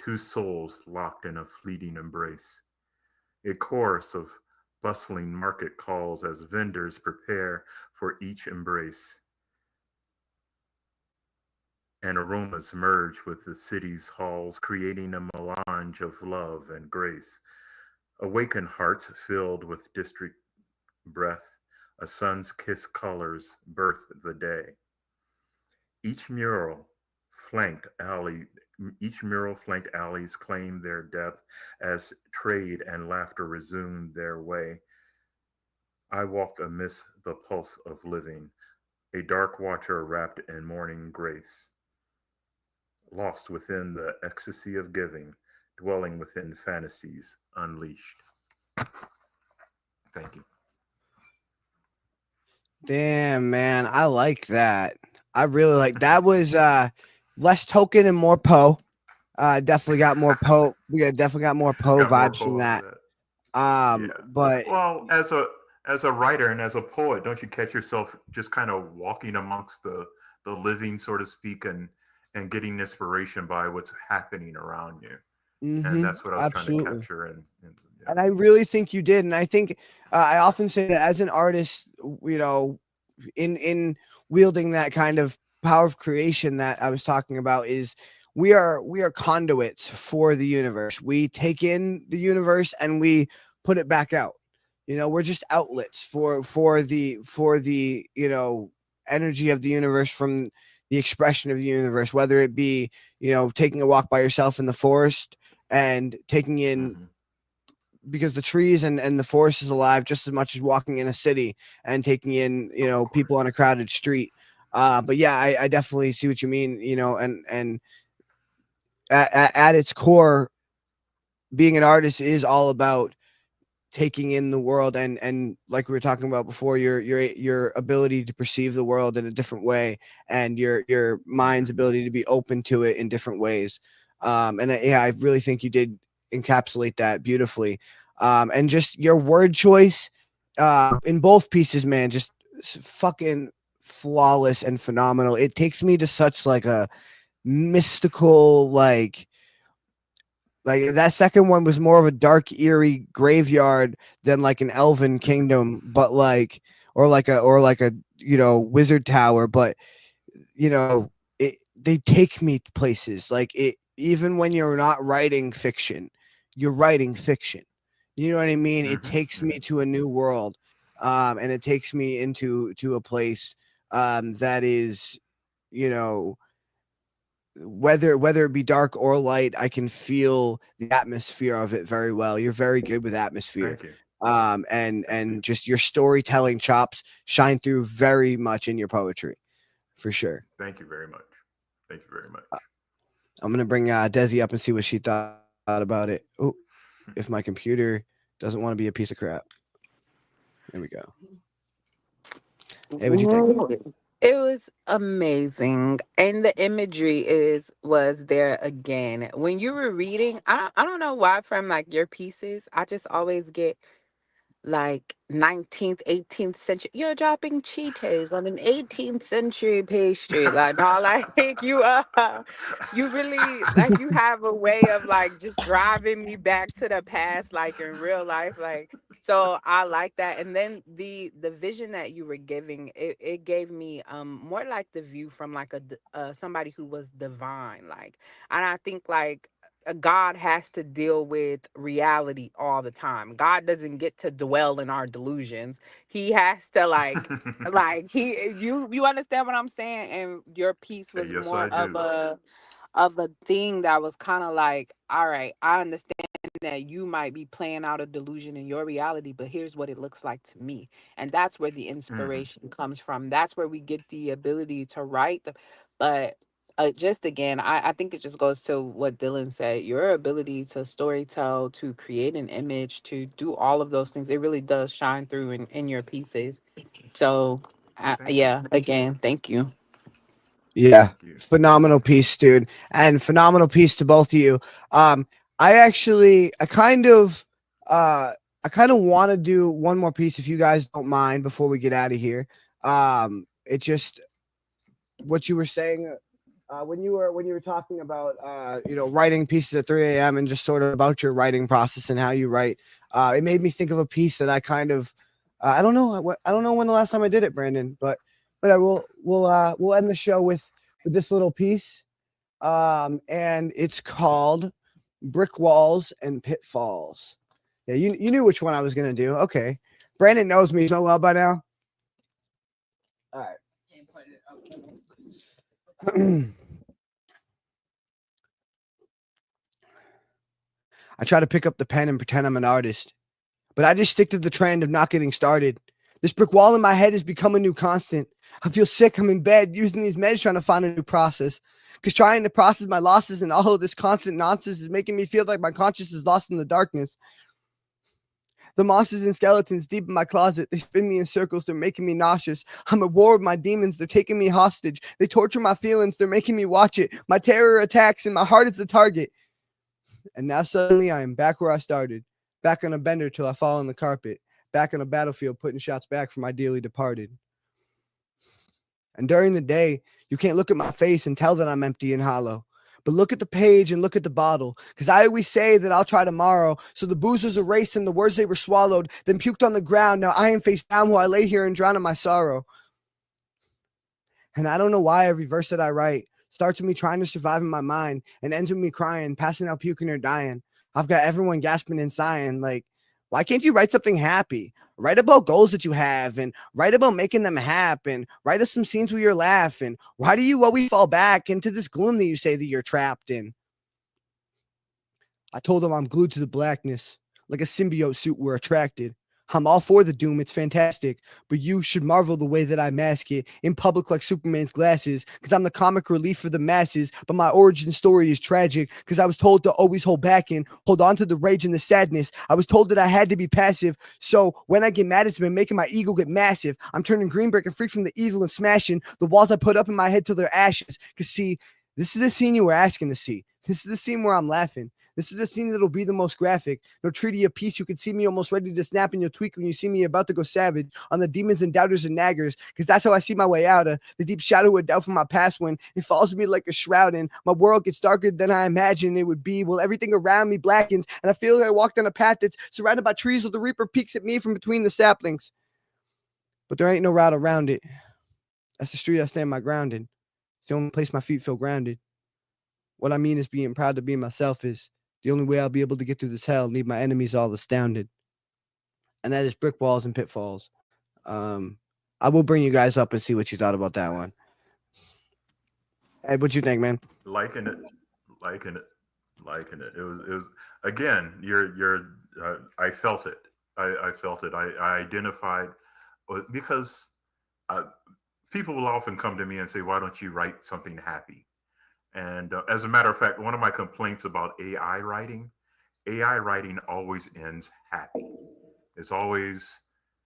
two souls locked in a fleeting embrace. A chorus of bustling market calls as vendors prepare for each embrace, and aromas merge with the city's halls, creating a melange of love and grace. Awakened hearts filled with district breath, a sun's kiss colors birth the day. Each mural flanked alley each mural flanked alleys claim their depth as trade and laughter resume their way. I walked amidst the pulse of living, a dark watcher wrapped in morning grace, lost within the ecstasy of giving, dwelling within fantasies unleashed. Thank you. Damn, man. I like that. I really like that. Was less token and more Poe. Definitely got more Poe. Definitely got more Poe Got more vibes from poem for that. that. Yeah. But Well, as a writer and as a poet, don't you catch yourself just kind of walking amongst the living, so to speak, and getting inspiration by what's happening around you? And that's what I was trying to absolutely. capture. And yeah. And I really think you did. And I think I often say that as an artist, you know, in wielding that kind of power of creation that I was talking about is we are conduits for the universe. We take in the universe and we put it back out. You know, we're just outlets for the energy of the universe, from the expression of the universe, whether it be, taking a walk by yourself in the forest and taking in, Mm-hmm. because the trees and the forest is alive just as much as walking in a city and taking in, Of people course. on a crowded street. But yeah, I definitely see what you mean, and at its core, being an artist is all about taking in the world, and like we were talking about before, your ability to perceive the world in a different way, and your Yeah. mind's ability to be open to it in different ways. Yeah, I really think you did encapsulate that beautifully. And just your word choice in both pieces, man, just fucking flawless and phenomenal. It takes me to such like a mystical, like that second one was more of a dark, eerie graveyard than like an elven kingdom, but like, or like a wizard tower. But they take me places like it. Even when you're not writing fiction, you're writing fiction. You know what I mean? It Mm-hmm. takes Mm-hmm. me to a new world, and it takes me to a place that is, you know, whether it be dark or light, I can feel the atmosphere of it very well. You're very good with atmosphere. Thank you. And Thank you. just your storytelling chops shine through very much in your poetry, for sure. Thank you very much. Thank you very much. I'm gonna bring Desi up and see what she thought about it. Oh, if my computer doesn't want to be a piece of crap. There we go. Hey, what'd you think? It was amazing, and the imagery was there again. When you were reading, I don't know why, from like your pieces, I just always get like 19th, 18th century. You're dropping cheetahs on an 18th century pastry. Like, no, like you really like you have a way of like just driving me back to the past, like in real life. Like, so I like that. And then the vision that you were giving, it gave me more like the view from like somebody who was divine. Like, and I think like God has to deal with reality all the time. God doesn't get to dwell in our delusions. He has to like he you understand what I'm saying? And your piece was Yes, more I do. of a thing that was kind of like, all right, I understand that you might be playing out a delusion in your reality, but here's what it looks like to me. And that's where the Hmm. inspiration comes from. That's where we get the ability to write. But just again, I think it just goes to what Dylan said. Your ability to story tell, to create an image, to do all of those things, it really does shine through in your pieces. So, Thank you. yeah, again, thank you. Yeah, Thank you. phenomenal piece, dude, and phenomenal piece to both of you. Um, I actually, uh, I kind of want to do one more piece if you guys don't mind before we get out of here. It just what you were saying when you were talking about writing pieces at 3 a.m. and just sort of about your writing process and how you write. It made me think of a piece that I kind of I don't know when the last time I did it, Brandon, but I will we'll end the show with this little piece. And it's called Brick Walls and Pitfalls. Yeah, you knew which one I was gonna do. Okay. Brandon knows me so well by now. All right. I try to pick up the pen and pretend I'm an artist, but I just stick to the trend of not getting started. This brick wall in my head has become a new constant. I feel sick. I'm in bed using these meds trying to find a new process. Because trying to process my losses and all of this constant nonsense is making me feel like my conscience is lost in the darkness. The monsters and skeletons deep in my closet, they spin me in circles. They're making me nauseous. I'm at war with my demons. They're taking me hostage. They torture my feelings. They're making me watch it. My terror attacks and my heart is the target. And now suddenly I am back where I started, back on a bender till I fall on the carpet, back on a battlefield putting shots back for my dearly departed. And during the day, you can't look at my face and tell that I'm empty and hollow. But look at the page and look at the bottle. Because I always say that I'll try tomorrow. So the booze was erased and the words they were swallowed, then puked on the ground. Now I am face down while I lay here and drown in my sorrow. And I don't know why every verse that I write starts with me trying to survive in my mind and ends with me crying, passing out, puking, or dying. I've got everyone gasping and sighing, like, why can't you write something happy? Write about goals that you have and write about making them happen. Write us some scenes where you're laughing. Why do you always fall back into this gloom that you say that you're trapped in? I told him I'm glued to the blackness. Like a symbiote suit, we're attracted. I'm all for the doom, it's fantastic. But you should marvel the way that I mask it in public like Superman's glasses. Because I'm the comic relief for the masses. But my origin story is tragic. Because I was told to always hold back and hold on to the rage and the sadness. I was told that I had to be passive. So when I get mad, it's been making my ego get massive. I'm turning green, breaking free from the evil and smashing the walls I put up in my head till they're ashes. Because see, this is the scene you were asking to see. This is the scene where I'm laughing. This is the scene that'll be the most graphic. No treaty of peace. You can see me almost ready to snap and you'll tweak when you see me about to go savage on the demons and doubters and naggers. Because that's how I see my way out of the deep shadow of doubt from my past when it follows me like a shroud and my world gets darker than I imagined it would be. Well, everything around me blackens and I feel like I walked on a path that's surrounded by trees while the reaper peeks at me from between the saplings. But there ain't no route around it. That's the street I stand my ground in. It's the only place my feet feel grounded. What I mean is being proud to be myself is the only way I'll be able to get through this hell, leave my enemies all astounded. And that is brick walls and pitfalls. Um, I will bring you guys up and see what you thought about that one. Hey, what you think, man? Liking it, liking it, liking it. It was again. I felt it. I felt it. I identified because uh, people will often come to me and say, "Why don't you write something happy?" And as a matter of fact, one of my complaints about AI writing always ends happy. It's always,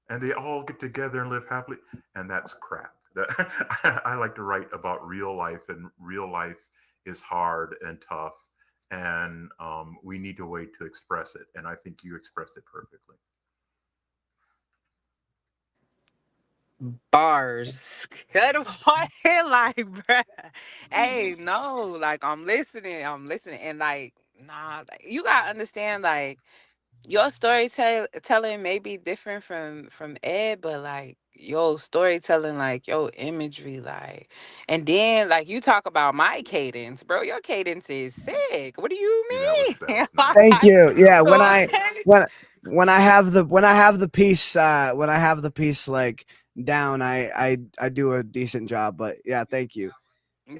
and they all get together and live happily, and that's crap. I like to write about real life, and real life is hard and tough, and we need a way to express it. And I think you expressed it perfectly. Bars. Good one. Like, bruh. Hey, no, like I'm listening. And like, nah, like, you gotta understand, like, your storytelling may be different from Ed, but like your storytelling, like your imagery, like, and then like you talk about my cadence, bro. Your cadence is sick. What do you See, that was mean? Thank nice. you. Yeah, That when was I nice. when when I have the piece like down, I do a decent job. But yeah, thank you.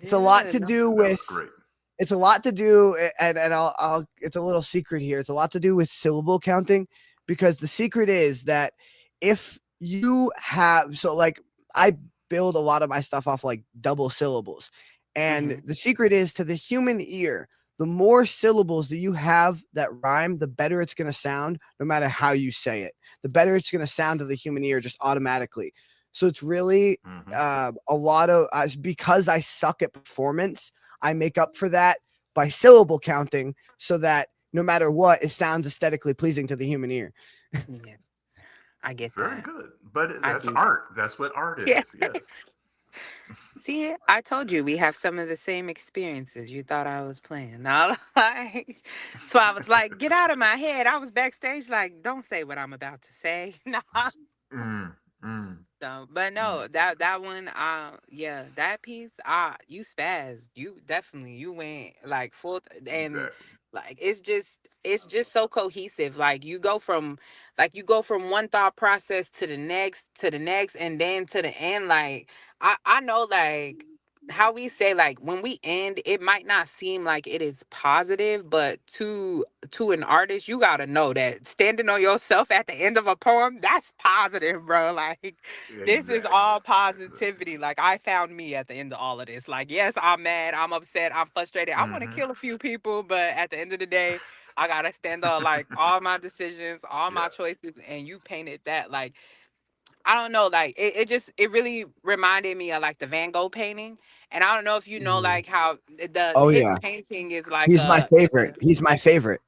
It's a lot Yeah, to no. do That was with great. it's a lot to do, and I'll it's a little secret here. It's a lot to do with syllable counting, because the secret is that if you have, so like, I build a lot of my stuff off like double syllables, and Mhm. the secret is, to the human ear, the more syllables that you have that rhyme, the better it's going to sound, no matter how you say it. The better it's going to sound to the human ear just automatically. So it's really Hmm. a lot of because I suck at performance, I make up for that by syllable counting, so that no matter what, it sounds aesthetically pleasing to the human ear. Yeah, I get Very that. good. But I that's do. art. That's what art Yeah. is. Yes. See, I told you we have some of the same experiences. You thought I was playing. No, like, so I was like, get out of my head. I was backstage, like, don't say what I'm about to say. No, Mm, mm, so, but mm. no, that one, yeah, that piece, you spazzed. You definitely, you went like and Exactly. like it's just so cohesive. Like you go from one thought process to the next, and then to the end. Like I know, like how we say, like when we end, it might not seem like it is positive, but to an artist, you gotta know that standing on yourself at the end of a poem, that's positive, bro. Like this is Exactly. all Exactly. positivity. Like I found me at the end of all of this. Like, yes, I'm mad, I'm upset, I'm frustrated. I want to Hmm. kill a few people, but at the end of the day, I gotta stand on like all my decisions, all Yeah. my choices, and you painted that. Like, I don't know, like it really reminded me of like the Van Gogh painting. And I don't know if you know Mhm. like how Oh his yeah, painting is like he's my favorite. He's my favorite.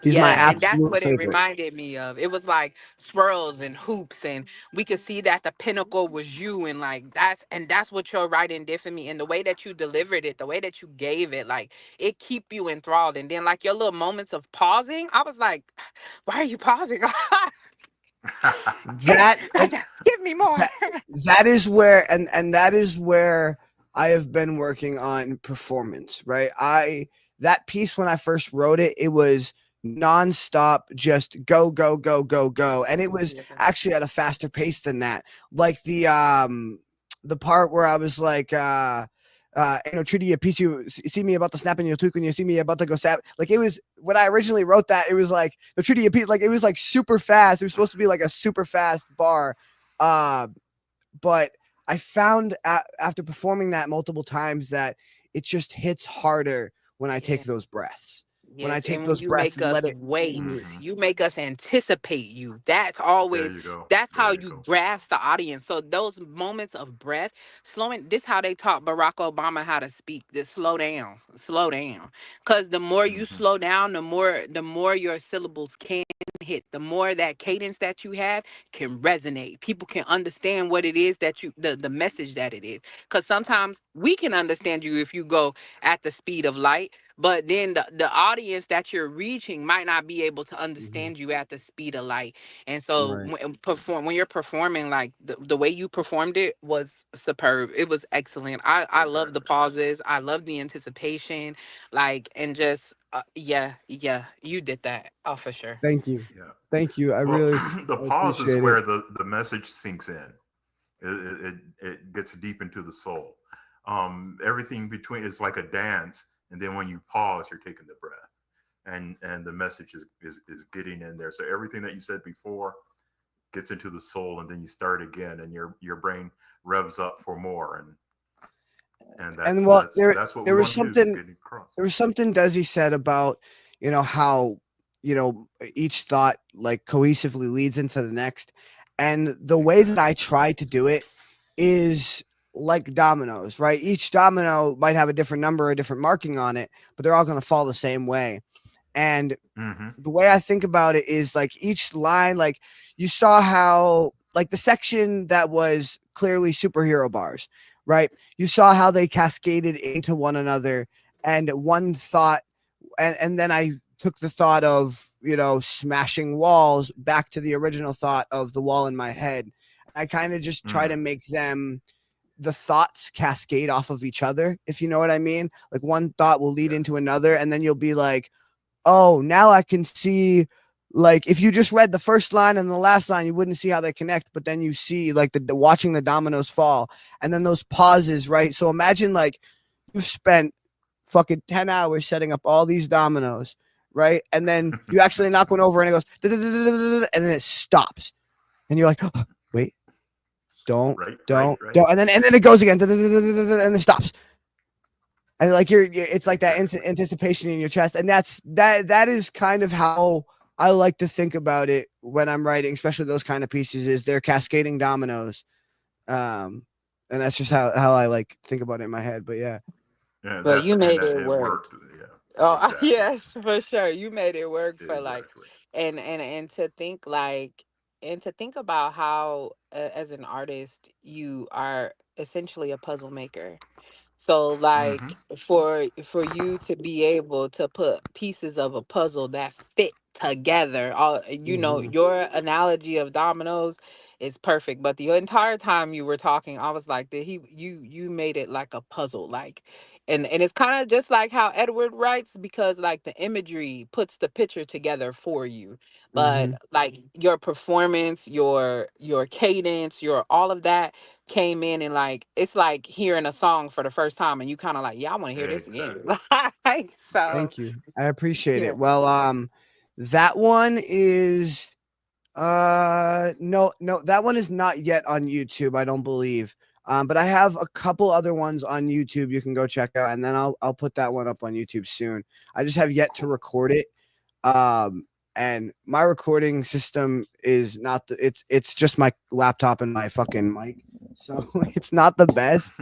He's my yeah, and that's absolute what it favorite. reminded me of. It was like swirls and hoops, and we could see that the pinnacle was you, and like that's what your writing did for me. And the way that you delivered it, the way that you gave it, like it keep you enthralled. And then like your little moments of pausing, I was like, why are you pausing? That and Just give me more. that, that is where, and that is where I have been working on performance, right? I That piece, when I first wrote it, it was nonstop, just go, go, go, go, go. And it was actually at a faster pace than that. Like the part where I was like ain't no treaty a piece, you see me about to snap in your tweak when you see me about to go sap. Like, it was, when I originally wrote that, it was like no treaty a piece, like it was like super fast. It was supposed to be like a super fast bar. Uh, but I found after performing that multiple times that it just hits harder when I take Yeah. those breaths. When I Yes, take and when those you breaths make and let us it. wait, Hmm. you make us anticipate you. That's There always you go. that's There how you you go. grasp the audience. So those moments of breath, slowing this how they taught Barack Obama how to speak. This slow down, slow down. Cause the more you Hmm. slow down, the more your syllables can hit, the more that cadence that you have can resonate. People can understand what it is that the message that it is. Cause sometimes we can understand you if you go at the speed of light, but then the audience that you're reaching might not be able to Mhm. understand you at the speed of light. And so Right. when you're performing, like the way you performed it was superb. It was excellent. I love the Exactly. pauses, I love the anticipation, like, and just yeah, you did that, oh, for sure. Thank you. Yeah. Thank you. I Well, really the pause is appreciate it. where the message sinks in. It gets deep into the soul. Everything between is like a dance, and then when you pause, you're taking the breath, and the message is getting in there. So everything that you said before gets into the soul, and then you start again, and your brain revs up for more, and And that's well, that's that's what we there was want to do, something getting across. there was something Desi said about, how, each thought like cohesively leads into the next. And the way that I Exactly. try to do it is like dominoes, right? Each domino might have a different number, a different marking on it, but they're all going to fall the same way. And Hmm. the way I think about it is like each line, like, you saw how, like the section that was clearly superhero bars, right? You saw how they cascaded into one another, and one thought, and then I took the thought of, you know, smashing walls back to the original thought of the wall in my head. I kind of just try to make them, the thoughts cascade off of each other, if you know what I mean. Like one thought will lead into another, and then you'll be like, oh, now I can see. Like if you just read the first line and the last line, you wouldn't see how they connect, but then you see like the watching the dominoes fall, and then those pauses, right? So imagine like you've spent fucking 10 hours setting up all these dominoes, right? And then you actually knock one over and it goes, and then it stops. And you're like, oh, wait, don't. And then it goes again, and then it stops. And like it's like that anticipation in your chest. And that is kind of how I like to think about it when I'm writing, especially those kind of pieces, is they're cascading dominoes. And that's just how I like think about it in my head. But yeah. Yeah, But you made it work. Worked. Yeah. Oh, Exactly. yes, for sure. You made it work for like, Exactly. and to think like, and to think about how, as an artist, you are essentially a puzzle maker. So like for you to be able to put pieces of a puzzle that fit together, all you know, your analogy of dominoes is perfect. But the entire time you were talking, I was like, did you made it like a puzzle, like, and it's kind of just like how Edward writes, because like the imagery puts the picture together for you. But like your performance, your cadence, your all of that came in, and like it's like hearing a song for the first time, and you kind of like, yeah, I want to hear this again. Like, so Thank you. I appreciate yeah. it. Well, that one is no, that one is not yet on YouTube, I don't believe. But I have a couple other ones on YouTube you can go check out, and then I'll put that one up on YouTube soon. I just have yet to record it. And my recording system is not it's just my laptop and my fucking mic. So it's not the best.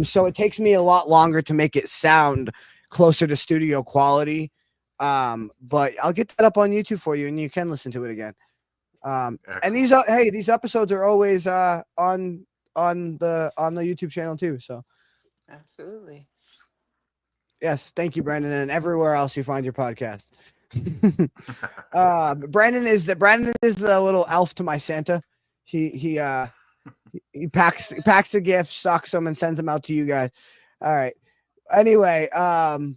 So it takes me a lot longer to make it sound closer to studio quality. But I'll get that up on YouTube for you, and you can listen to it again. And these episodes are always on the YouTube channel too. So Absolutely. yes, thank you, Brandon, and everywhere else you find your podcast. Brandon is the little elf to my Santa. He packs the gifts, stocks them, and sends them out to you guys. All right. Anyway, can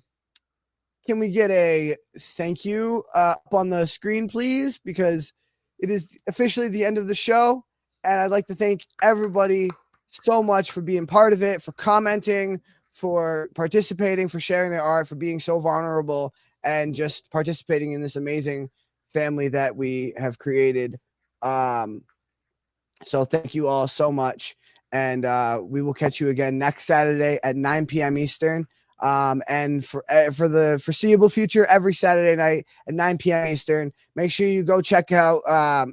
we get a thank you up on the screen, please? Because it is officially the end of the show, and I'd like to thank everybody so much for being part of it, for commenting, for participating, for sharing their art, for being so vulnerable, and just participating in this amazing family that we have created. So thank you all so much, and we will catch you again next Saturday at 9 p.m. Eastern. And for the foreseeable future, every Saturday night at 9 p.m. Eastern. Make sure you go check out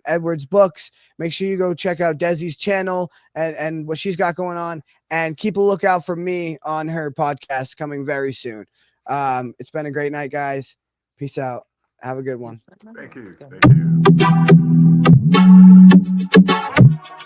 Edward's books. Make sure you go check out Desi's channel and what she's got going on. And keep a lookout for me on her podcast coming very soon. It's been a great night, guys. Peace out. Have a good one. Thank you. Thank you.